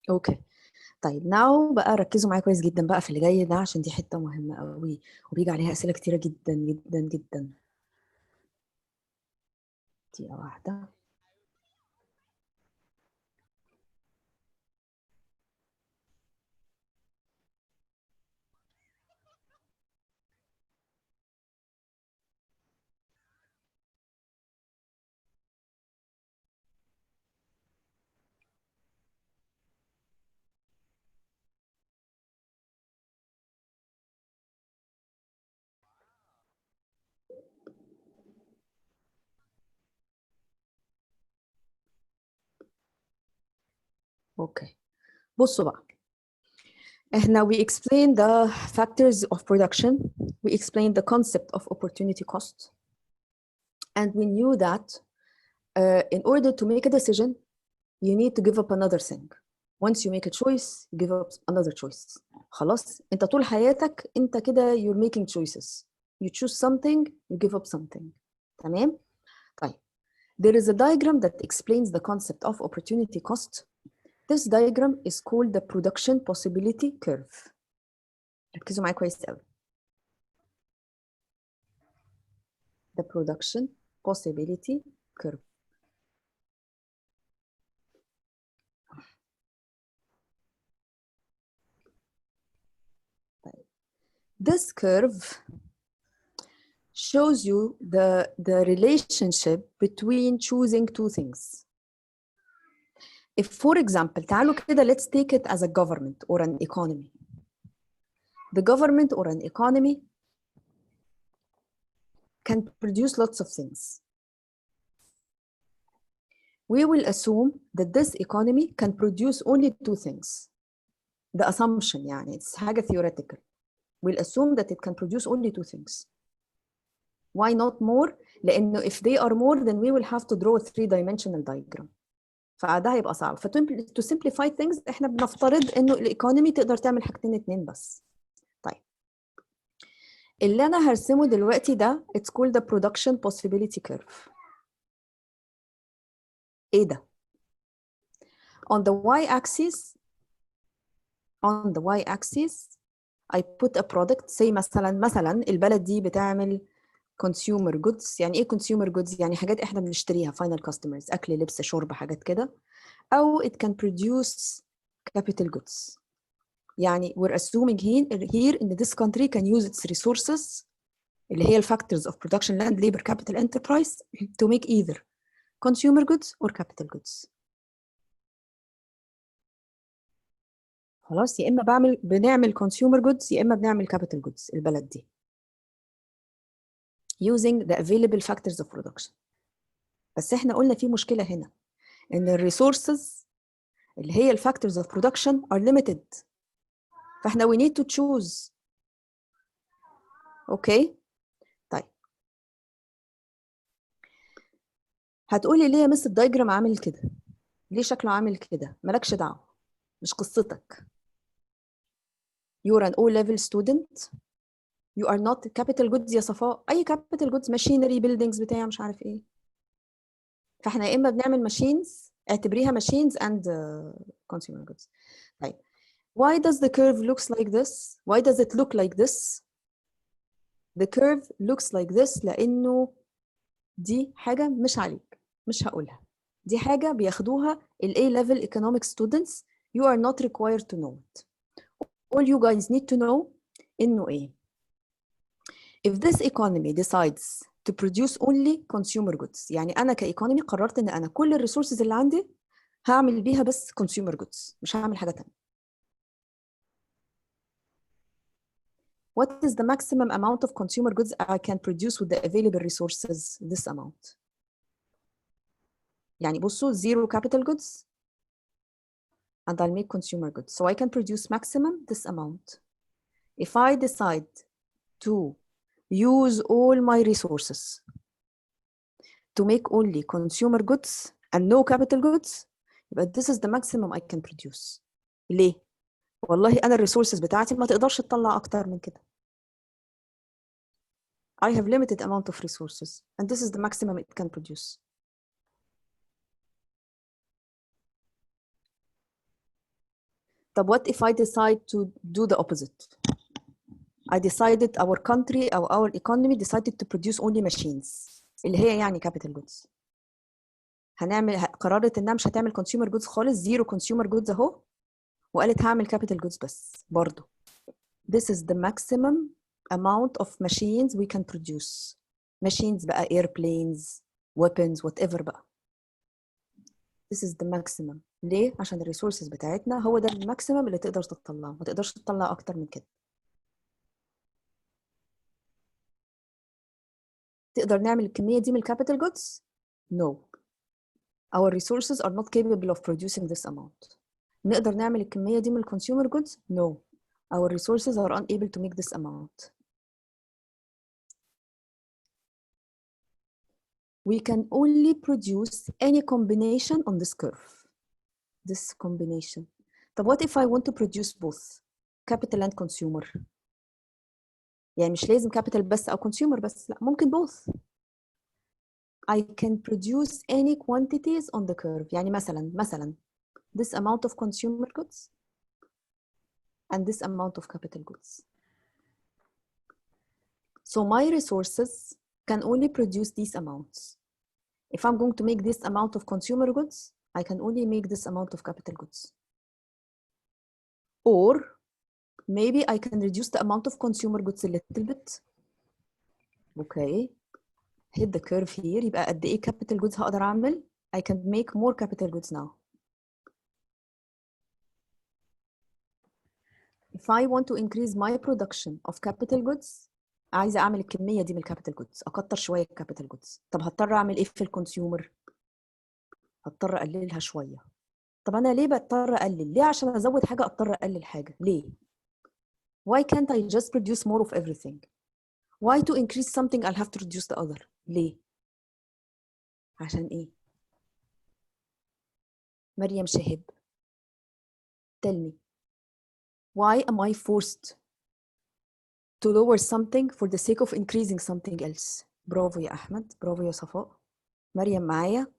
اوكي طيب ناو بقى ركزوا معايا كويس جدا بقى في اللي جاي ده، عشان دي حته مهمه قوي وبيجي عليها اسئله كتيره جدا جدا جدا. دقيقه واحده. اوكي بصوا بقى، احنا we explain the factors of production, we explain the concept of opportunity cost, and we knew that in order to make a decision you need to give up another thing. Once you make a choice you give up another choice. خلاص انت طول حياتك انت كده you're making choices. You choose something you give up something. تمام؟ طيب there is a diagram that explains the concept of opportunity cost. This diagram is called the production possibility curve. ركزوا معايا كويس قوي. The production possibility curve. This curve shows you the relationship between choosing two things. If, for example, تعالوا كده let's take it as a government or an economy. The government or an economy can produce lots of things. We will assume that this economy can produce only two things. The assumption يعني it's حاجة theoretical. We'll assume that it can produce only two things. Why not more? لأنه if they are more then we will have to draw a three-dimensional diagram. فده هيبقى صعب. to simplify things احنا بنفترض انه الايكونومي تقدر تعمل حاجتين اتنين بس. طيب اللي انا هرسمه دلوقتي ده it's called the production possibility curve. ايه ده؟ on the y axis I put a product say مثلا البلد دي بتعمل consumer goods. يعني ايه consumer goods؟ يعني حاجات احنا بنشتريها final customers، اكل لبس شرب حاجات كده. او it can produce capital goods. يعني we're assuming here in this country can use its resources اللي هي factors of production land labor capital enterprise to make either consumer goods or capital goods. خلاص يا اما بنعمل consumer goods يا اما بنعمل capital goods البلد دي using the available factors of production. بس احنا قلنا في مشكلة هنا ان الريسورسز اللي هي factors of production are limited. فاحنا we need to choose. اوكي طيب هتقولي ليه يا مس الدايجرام عامل كده؟ ليه شكله عامل كده؟ مالكش دعوة، مش قصتك. You're an O-level student. You are not capital goods يا صفاء. أي capital goods machinery buildings بتاع مش عارف إيه. فإحنا يا إما بنعمل machines اعتبريها machines and consumer goods. طيب why does the curve looks like this? Why does it look like this? The curve looks like this لأنه دي حاجة مش عليك، مش هقولها. دي حاجة بياخدوها ال A-level economic students. You are not required to know it. All you guys need to know إنه إيه. If this economy decides to produce only consumer goods، يعني أنا كإيكونومي قررت إن أنا كل الريسورسز اللي عندي هعمل بيها بس consumer goods، مش هعمل حاجة تانية. What is the maximum amount of consumer goods I can produce with the available resources? This amount. يعني بصوا zero capital goods and I'll make consumer goods. So I can produce maximum this amount. If I decide to use all my resources to make only consumer goods and no capital goods, but this is the maximum I can produce. ليه؟ والله أنا الريسورسز بتاعتي ما تقدرش تطلع أكتر من كده. I have limited amount of resources and this is the maximum it can produce. طب what if I decide to do the opposite? I decided our country or our economy decided to produce only machines اللي هي يعني capital goods. قررت انها مش هتعمل consumer goods خالص، zero consumer goods اهو، وقالت هعمل capital goods بس برضه. This is the maximum amount of machines we can produce. Machines بقى airplanes, weapons, whatever بقى. This is the maximum. ليه؟ عشان الريسورسز بتاعتنا هو ده الماكسيمم اللي تقدر تطلعه، ما تقدرش تطلع اكتر من كده. تقدر نعمل الكمية دي من الكابيتال goods؟ No. Our resources are not capable of producing this amount. نقدر نعمل الكمية دي من الكونسيومر goods؟ No. Our resources are unable to make this amount. We can only produce any combination on this curve. This combination. طب what if I want to produce both capital and consumer؟ يعني مش لازم capital بس أو consumer بس، لا ممكن both. I can produce any quantities on the curve. يعني مثلا this amount of consumer goods and this amount of capital goods. So my resources can only produce these amounts. If I'm going to make this amount of consumer goods, I can only make this amount of capital goods. Or maybe I can reduce the amount of consumer goods a little bit. Okay. Hit the curve here. يبقى قد إيه capital goods هقدر أعمل؟ I can make more capital goods now. If I want to increase my production of capital goods، عايزة أعمل الكمية دي من الكابيتال جودز، أكتر شوية الكابيتال جودز. طب هضطر أعمل إيه في الكونسيومر؟ هضطر أقللها شوية. طب أنا ليه بضطر أقلل؟ ليه عشان أزود حاجة أضطر أقلل حاجة؟ ليه؟ Why can't I just produce more of everything? Why to increase something I'll have to reduce the other? ليه؟ عشان إيه؟ مريم شهاب. Tell me. Why am I forced to lower something for the sake of increasing something else? برافو يا أحمد، برافو يا صفاء. مريم معايا؟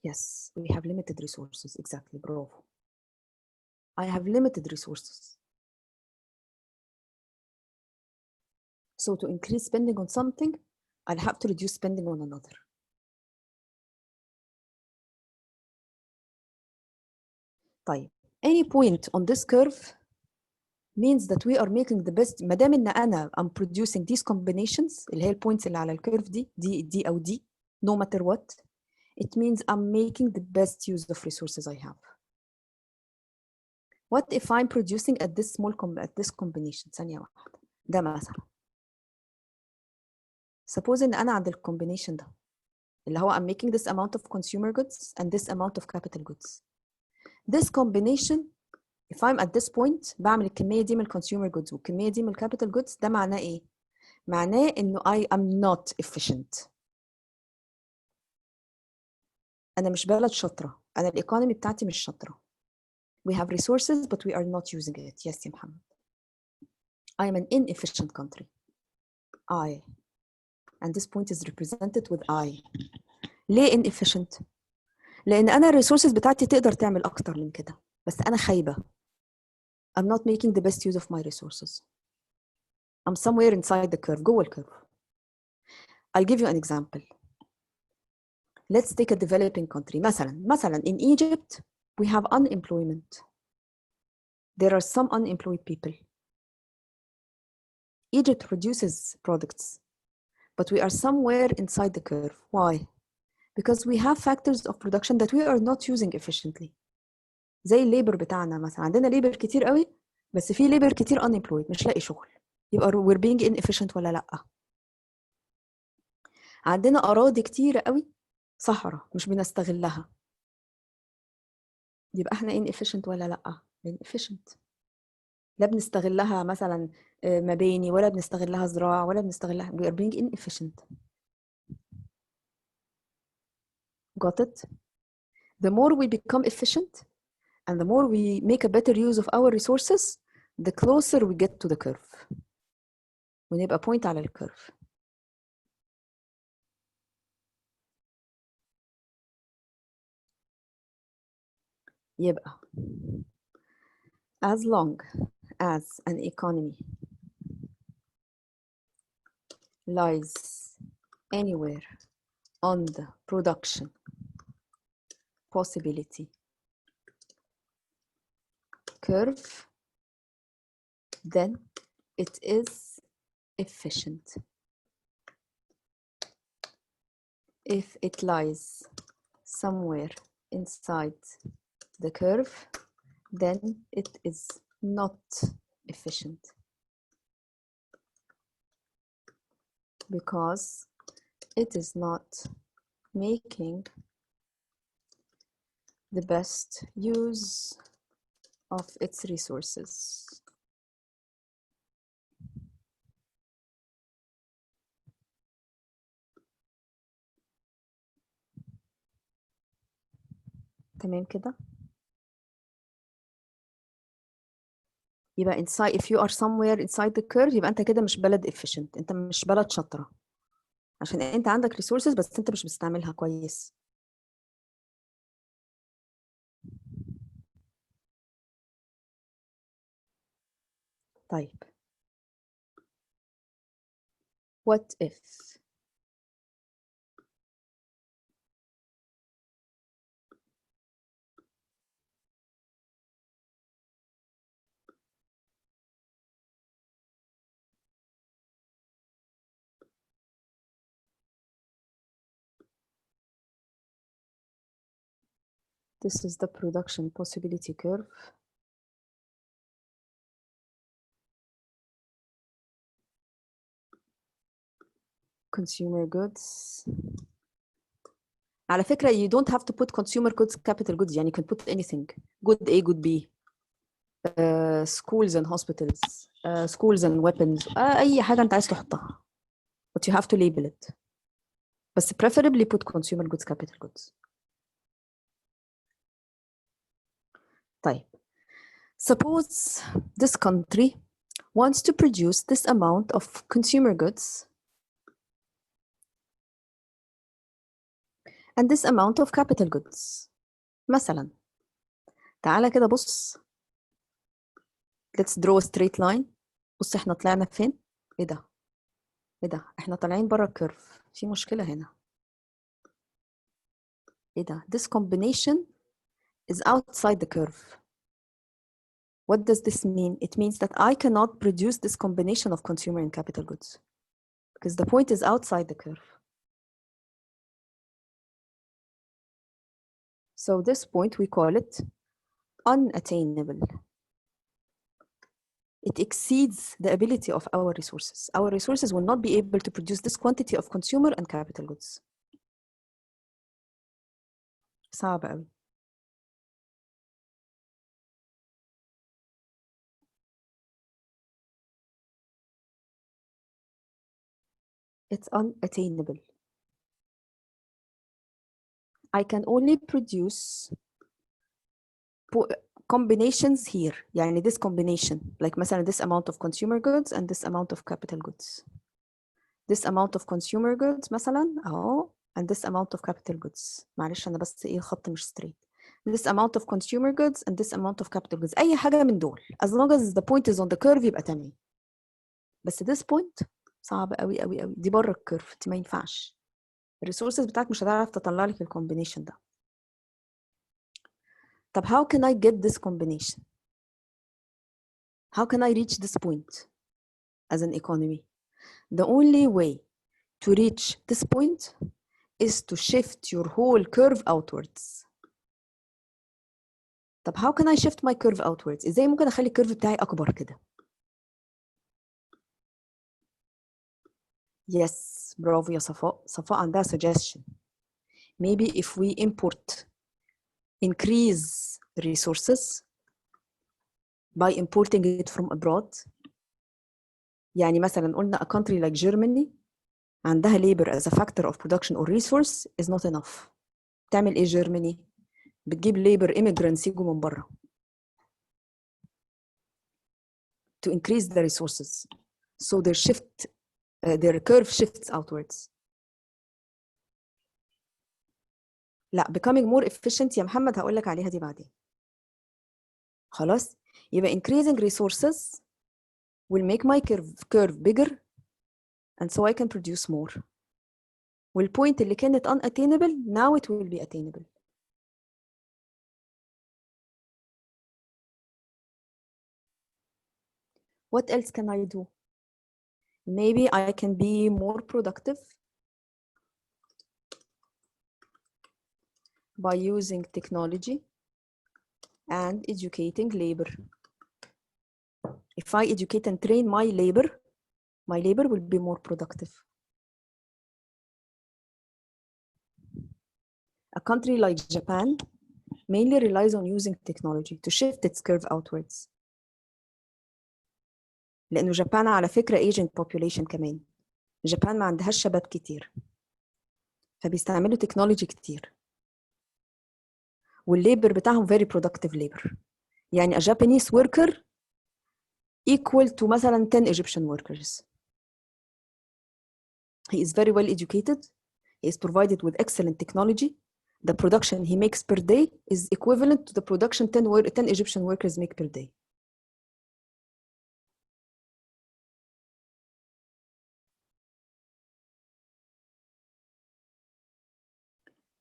Yes, we have limited resources. Exactly, bravo. I have limited resources. So to increase spending on something, I'll have to reduce spending on another. طيب, any point on this curve means that we are making the best. ما دام ان انا I'm producing these combinations اللي هي البوينتس اللي على الكيرف دي او دي, no matter what, it means I'm making the best use of resources I have. What if I'm producing at this combination؟ ثانية واحدة. ده مثلا. Suppose ان انا عند الكومبينيشن ده اللي هو I'm making this amount of consumer goods and this amount of capital goods. This combination, if I'm at this point بعمل الكمية دي من consumer goods والكمية دي من capital goods, ده معناه إيه؟ معناه إنه I am not efficient. أنا مش بلد شاطرة، أنا الإيكونومي بتاعتي مش شاطرة. We have resources but we are not using it. Yes يا محمد. I am an inefficient country. I. And this point is represented with I. ليه inefficient؟ لأن أنا الريسورسز بتاعتي تقدر تعمل أكتر من كده، بس أنا خايبة. I'm not making the best use of my resources. I'm somewhere inside the curve جوه الكيرف. I'll give you an example. Let's take a developing country. مثلا in Egypt we have unemployment. There are some unemployed people. Egypt produces products, but we are somewhere inside the curve. Why? Because we have factors of production that we are not using efficiently. زي الليبر بتاعنا مثلا، عندنا ليبر كتير قوي بس في ليبر كتير unemployed مش لاقي شغل، يبقى we're being inefficient ولا لأ؟ عندنا أراضي كتيرة قوي صحراء مش بنستغلها، يبقى احنا inefficient ولا لأ؟ inefficient. لا بنستغلها مثلا مباني ولا بنستغلها زراعة ولا بنستغلها، we are being inefficient. Got it? The more we become efficient and the more we make a better use of our resources, the closer we get to the curve. ونبقى point على الكيرف. يبقى as long as an economy lies anywhere on the production possibility curve, then it is efficient. If it lies somewhere inside the curve, then it is not efficient because it is not making the best use of its resources. تمام كده؟ يبقى inside if you are somewhere inside the curve يبقى انت كده مش بلد efficient، انت مش بلد شاطرة عشان انت عندك resources بس انت مش بتستعملها كويس. طيب what if this is the production possibility curve. Consumer goods. على فكرة you don't have to put consumer goods capital goods، يعني you can put anything. Good A, good B. Schools and hospitals. Schools and weapons. أي حاجة أنت عايز تحطها. But you have to label it. بس preferably put consumer goods capital goods. طيب. Suppose this country wants to produce this amount of consumer goods and this amount of capital goods. مثلا تعالى كده بص. Let's draw a straight line. بص احنا طلعنا فين؟ ايه ده؟ ايه ده؟ احنا طالعين بره الكيرف. في مشكلة هنا. ايه ده؟ This combination is outside the curve. What does this mean? It means that I cannot produce this combination of consumer and capital goods because the point is outside the curve. So this point we call it unattainable. It exceeds the ability of our resources. Our resources will not be able to produce this quantity of consumer and capital goods. صعب قوي. It's unattainable. I can only produce combinations here. يعني this combination, like مثلا this amount of consumer goods and this amount of capital goods. This amount of consumer goods مثلا اهو and this amount of capital goods. معلش أنا بس إيه الخط مش straight. This amount of consumer goods and this amount of capital goods. أي حاجة من دول. As long as the point is on the curve يبقى تمام. بس this point صعب قوي قوي قوي، دي بره الكيرف، دي ما ينفعش. الريسورسز بتاعك مش هتعرف تطلع لك الكومبينيشن ده. طب how can I get this combination? How can I reach this point as an economy? The only way to reach this point is to shift your whole curve outwards. طب how can I shift my curve outwards? ازاي ممكن اخلي الكيرف بتاعي اكبر كده؟ Yes, برافو يا صفاء. صفاء عندها suggestion. Maybe if we increase resources by importing it from abroad. يعني مثلا قلنا a country like Germany عندها labor as a factor of production or resource is not enough. تعمل ايه Germany؟ بتجيب labor immigrants يجوا من بره to increase the resources. So their curve shifts outwards. لا becoming more efficient يا محمد هقول لك عليها دي بعدين. خلاص؟ يبقى increasing resources will make my curve bigger and so I can produce more. والpoint اللي كانت unattainable now it will be attainable. What else can I do? Maybe I can be more productive by using technology and educating labor. If I educate and train my labor will be more productive. A country like Japan mainly relies on using technology to shift its curve outwards. لأنه جابان على فكرة aging population كمان. جابان ما عندهاش شباب كتير. فبيستعملوا technology كتير. والليبر بتاعهم very productive labor. يعني a Japanese worker equal to مثلا 10 Egyptian workers. He is very well educated. He is provided with excellent technology. The production he makes per day is equivalent to the production 10 Egyptian workers make per day.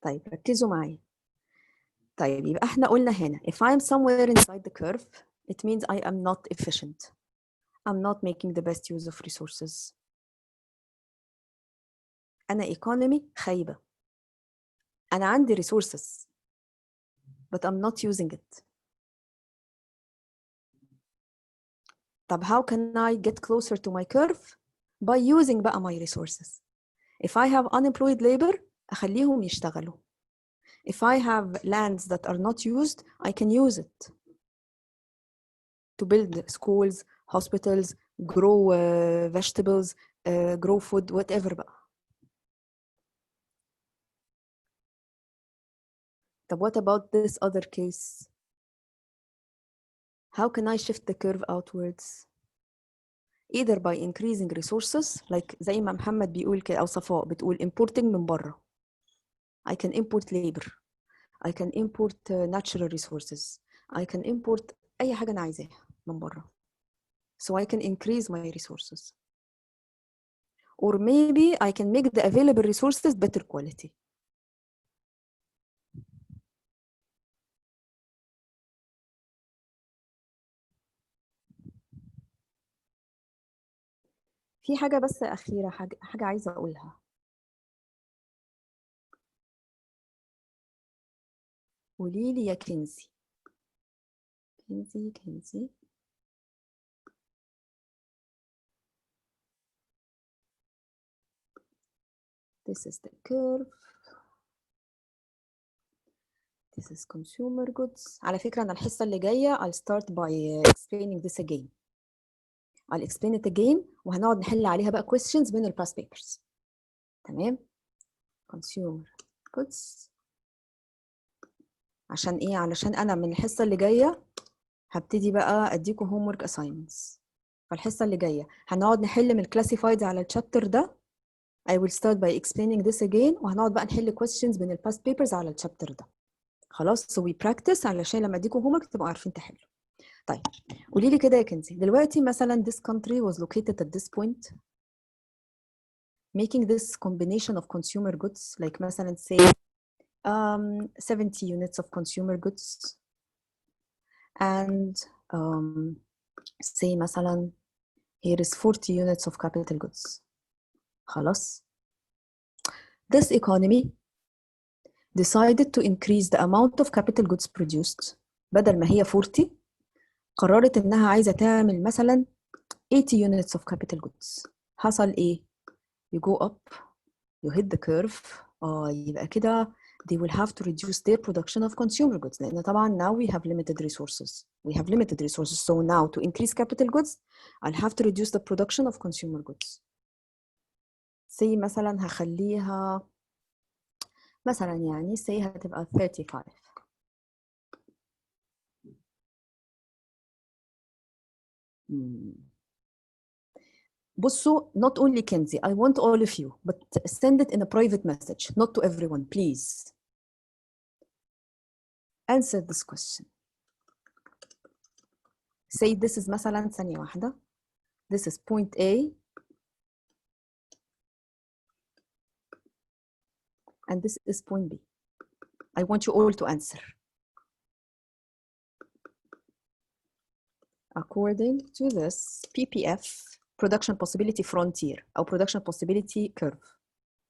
طيب ركزوا معايا. طيب يبقى احنا قلنا هنا if I am somewhere inside the curve it means I am not efficient. I'm not making the best use of resources. أنا economy خايبة. أنا عندي resources but I'm not using it. طب how can I get closer to my curve? By using بقى my resources. If I have unemployed labor أخليهم يشتغلوا. If I have lands that are not used, I can use it to build schools, hospitals, grow vegetables, grow food, whatever بقى. طب what about this other case? How can I shift the curve outwards? Either by increasing resources, like زي ما محمد بيقول كده أو صفاء بتقول importing من بره. I can import labor. I can import natural resources. I can import أي حاجة أنا عايزاها من بره. So I can increase my resources. Or maybe I can make the available resources better quality. في حاجة بس أخيرة، حاجة عايزة أقولها. قولي لي يا كنزي. كنزي. This is the curve. This is consumer goods. على فكرة أنا الحصة اللي جاية I'll start by explaining this again. I'll explain it again وهنقعد نحل عليها بقى questions من ال past papers. تمام؟ consumer goods. عشان إيه؟ علشان أنا من الحصة اللي جاية هبتدي بقى أديكم homework assignments. فالحصة اللي جاية هنقعد نحل من classifieds على الشابتر ده. I will start by explaining this again وهنقعد بقى نحل questions من ال past papers على الشابتر ده. خلاص so we practice علشان لما اديكم homework تبقوا عارفين تحلوا. طيب قولي لي كده يا كنزي، دلوقتي مثلا this country was located at this point making this combination of consumer goods like مثلا say 70 units of consumer goods and say مثلا here is 40 units of capital goods. خلاص. This economy decided to increase the amount of capital goods produced. بدل ما هي 40 قررت إنها عايزة تعمل مثلا 80 units of capital goods. حصل إيه؟ You go up, you hit the curve. يبقى كده they will have to reduce their production of consumer goods. لأن طبعا now we have limited resources. We have limited resources. So now to increase capital goods, I'll have to reduce the production of consumer goods. say مثلا هخليها مثلا يعني say هتبقى 35. بصوا, not only Kenzie, I want all of you, but send it in a private message, not to everyone, please. Answer this question. Say this is مثلا ثانية واحدة. This is point A. And this is point B. I want you all to answer. According to this PPF, production possibility frontier, or production possibility curve.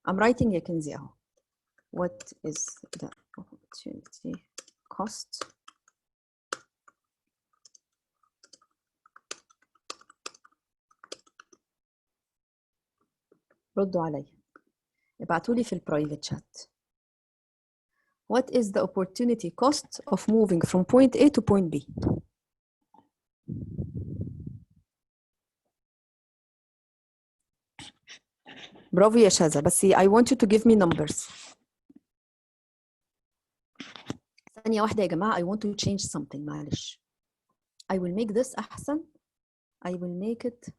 I'm writing يا كنزي اهو. What is the opportunity cost ردوا عليا. ابعتوا لي في البرايفت chat. What is the opportunity cost of moving from point A to point B? برافو يا شذا, بس I want you to give me numbers. ثانية واحدة يا جماعة, I want to change something, معلش. I will make this أحسن. I will make it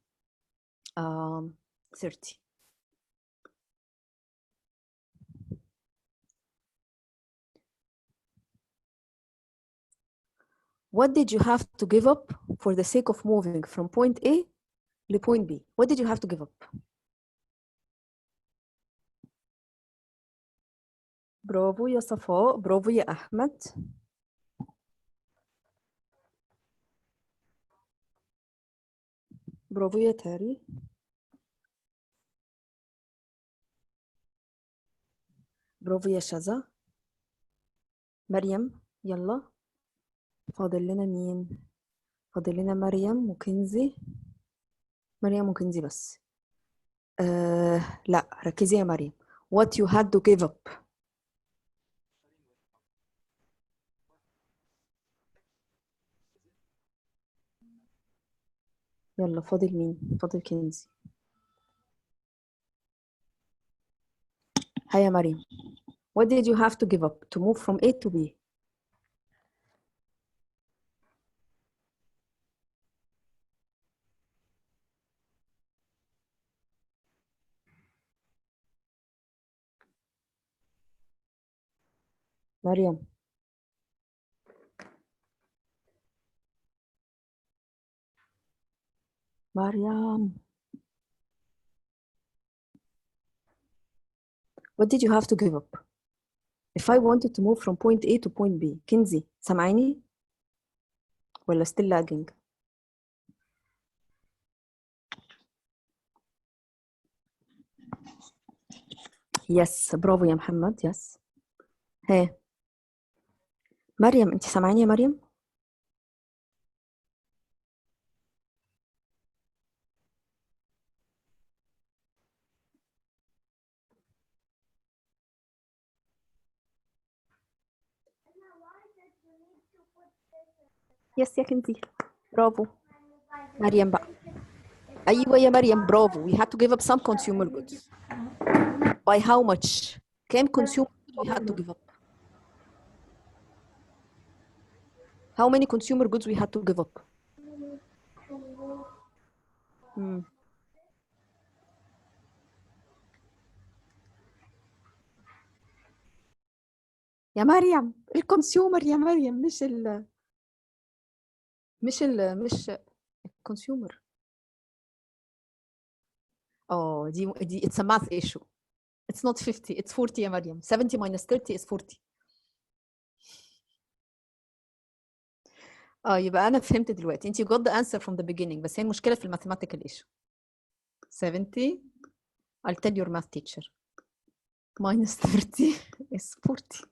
30. What did you have to give up for the sake of moving from point A to point B? What did you have to give up? برافو يا صفاء, برافو يا أحمد. برافو يا تاري. برافو يا شذا. مريم يلا. فاضل لنا مين؟ فاضل لنا مريم وكنزي. مريم وكنزي بس. لا, ركزي يا مريم. What you had to give up. يلا فاضل مين؟ فاضل كنزي. هيا مريم. What did you have to give up to move from A to B? مريم. مريم. What did you have to give up? If I wanted to move from point A to point B. كنزي سامعيني؟ ولا still lagging? Yes, برافو يا محمد. Yes. ها مريم, انت سامعيني يا مريم؟ يس يا كنزي. برافو. مريم بقى. ايوه يا مريم, برافو. We had to give up some consumer goods. By how much? كام consumer goods we had to give up? How many consumer goods we had to give up? يا مريم, الكونسيومر يا مريم, مش مش الكونسيومر. دي it's a math issue. It's not 50, it's 40 يا مريم. 70 minus 30 is 40. يبقى أنا فهمت دلوقتي. أنتِ got the answer from the beginning، بس هي المشكلة في الماثيماتيكال issue. 70 I'll tell your math teacher minus 30 is 40.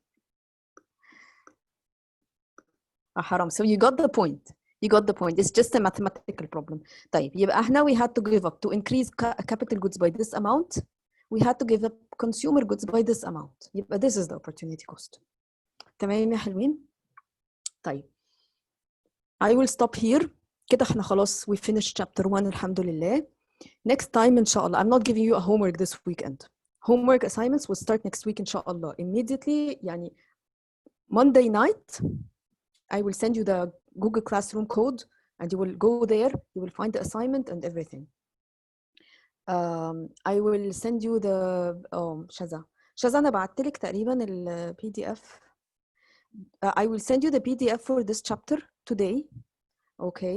حرام. So you got the point. You got the point. It's just a mathematical problem. طيب يبقى احنا we had to give up to increase capital goods by this amount. We had to give up consumer goods by this amount. يبقى this is the opportunity cost. تمام يا حلوين؟ طيب I will stop here. كده احنا خلاص we finished chapter 1 الحمد لله. Next time إن شاء الله I'm not giving you a homework this weekend. Homework assignments will start next week إن شاء الله. Immediately يعني Monday night I will send you the Google Classroom code and you will go there, you will find the assignment and everything. I will send you the شذا أنا بعت لك تقريبا ال PDF. I will send you the PDF for this chapter today. Okay,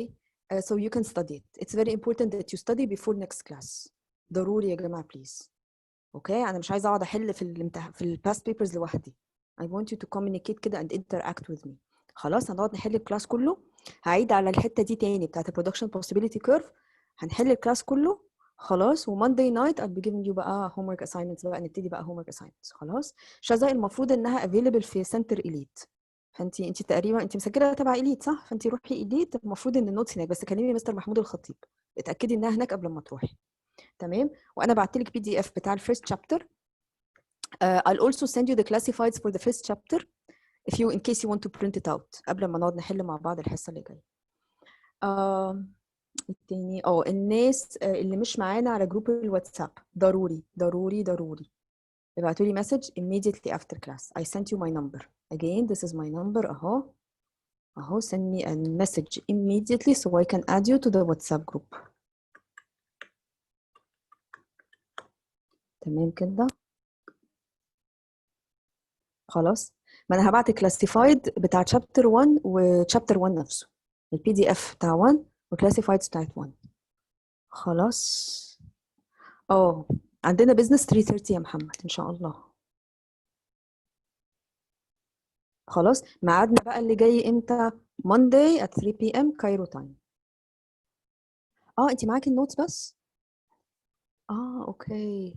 so you can study it. It's very important that you study before next class. ضروري يا جماعة please. Okay, أنا مش عايزة أقعد أحل في ال past papers لوحدي. I want you to communicate كده and interact with me. خلاص هنقعد نحل الكلاس كله. هعيد على الحتة دي تاني بتاعت production possibility curve. هنحل الكلاس كله خلاص. و Monday night I'll be giving you بقى homework assignments. بقى نبتدي بقى homework assignments. خلاص. شذا المفروض إنها available في center elite. فانت تقريبا انت مسجله تبع اليت صح؟ فانت روحي اليت. المفروض ان النوتس هناك، بس كلمي مستر محمود الخطيب اتاكدي انها هناك قبل ما تروحي. تمام. وانا بعت لك PDF بتاع الفيرست شابتر. I'll also send you the classifieds for the first chapter if you in case you want to print it out قبل ما نقعد نحل مع بعض الحصه اللي جايه. التاني الناس اللي مش معانا على جروب الواتساب ضروري ضروري ضروري ابعتوا لي message immediately after class. I sent you my number again. This is my number اهو send me a message immediately so I can add you to the WhatsApp group. تمام كده خلاص. ما انا هبعت كلاسيفايد بتاع chapter 1 وchapter 1 نفسه الPDF بتاع 1 وكلاسيفايد بتاعت 1. خلاص. عندنا business 3:30 يا محمد ان شاء الله. خلاص ميعادنا بقى اللي جاي امتى؟ Monday at 3 p.m. Cairo time. انت معاكي النوتس بس؟ اوكي.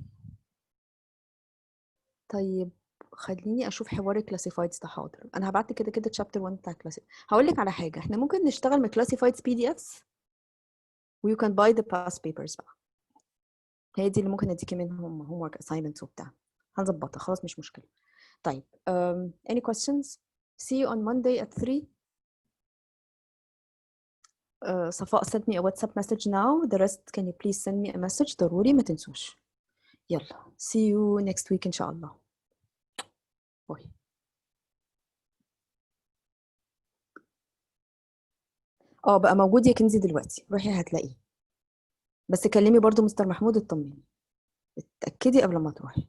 طيب خليني اشوف حوار الكلاسيفايدز ده. حاضر انا هبعت كده كده chapter 1 بتاع كلاسيفايد. هقول لك على حاجه، احنا ممكن نشتغل من كلاسيفايدز PDFs و you can buy the past papers بقى. هي دي اللي ممكن اديكي منهم homework assignments وبتاع. هنظبطها خلاص مش مشكله. طيب any questions? See you on Monday at 3. صفاء send me a WhatsApp message now. The rest can you please send me a message ضروري ما تنسوش. يلا see you next week ان شاء الله. باي. بقى موجود يا كنزي دلوقتي، روحي هتلاقيه. بس كلمي برضو مستر محمود اطمني، اتأكدي قبل ما تروحي.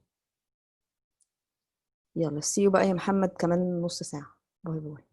يلا see you بقى يا محمد كمان نص ساعة. باي باي.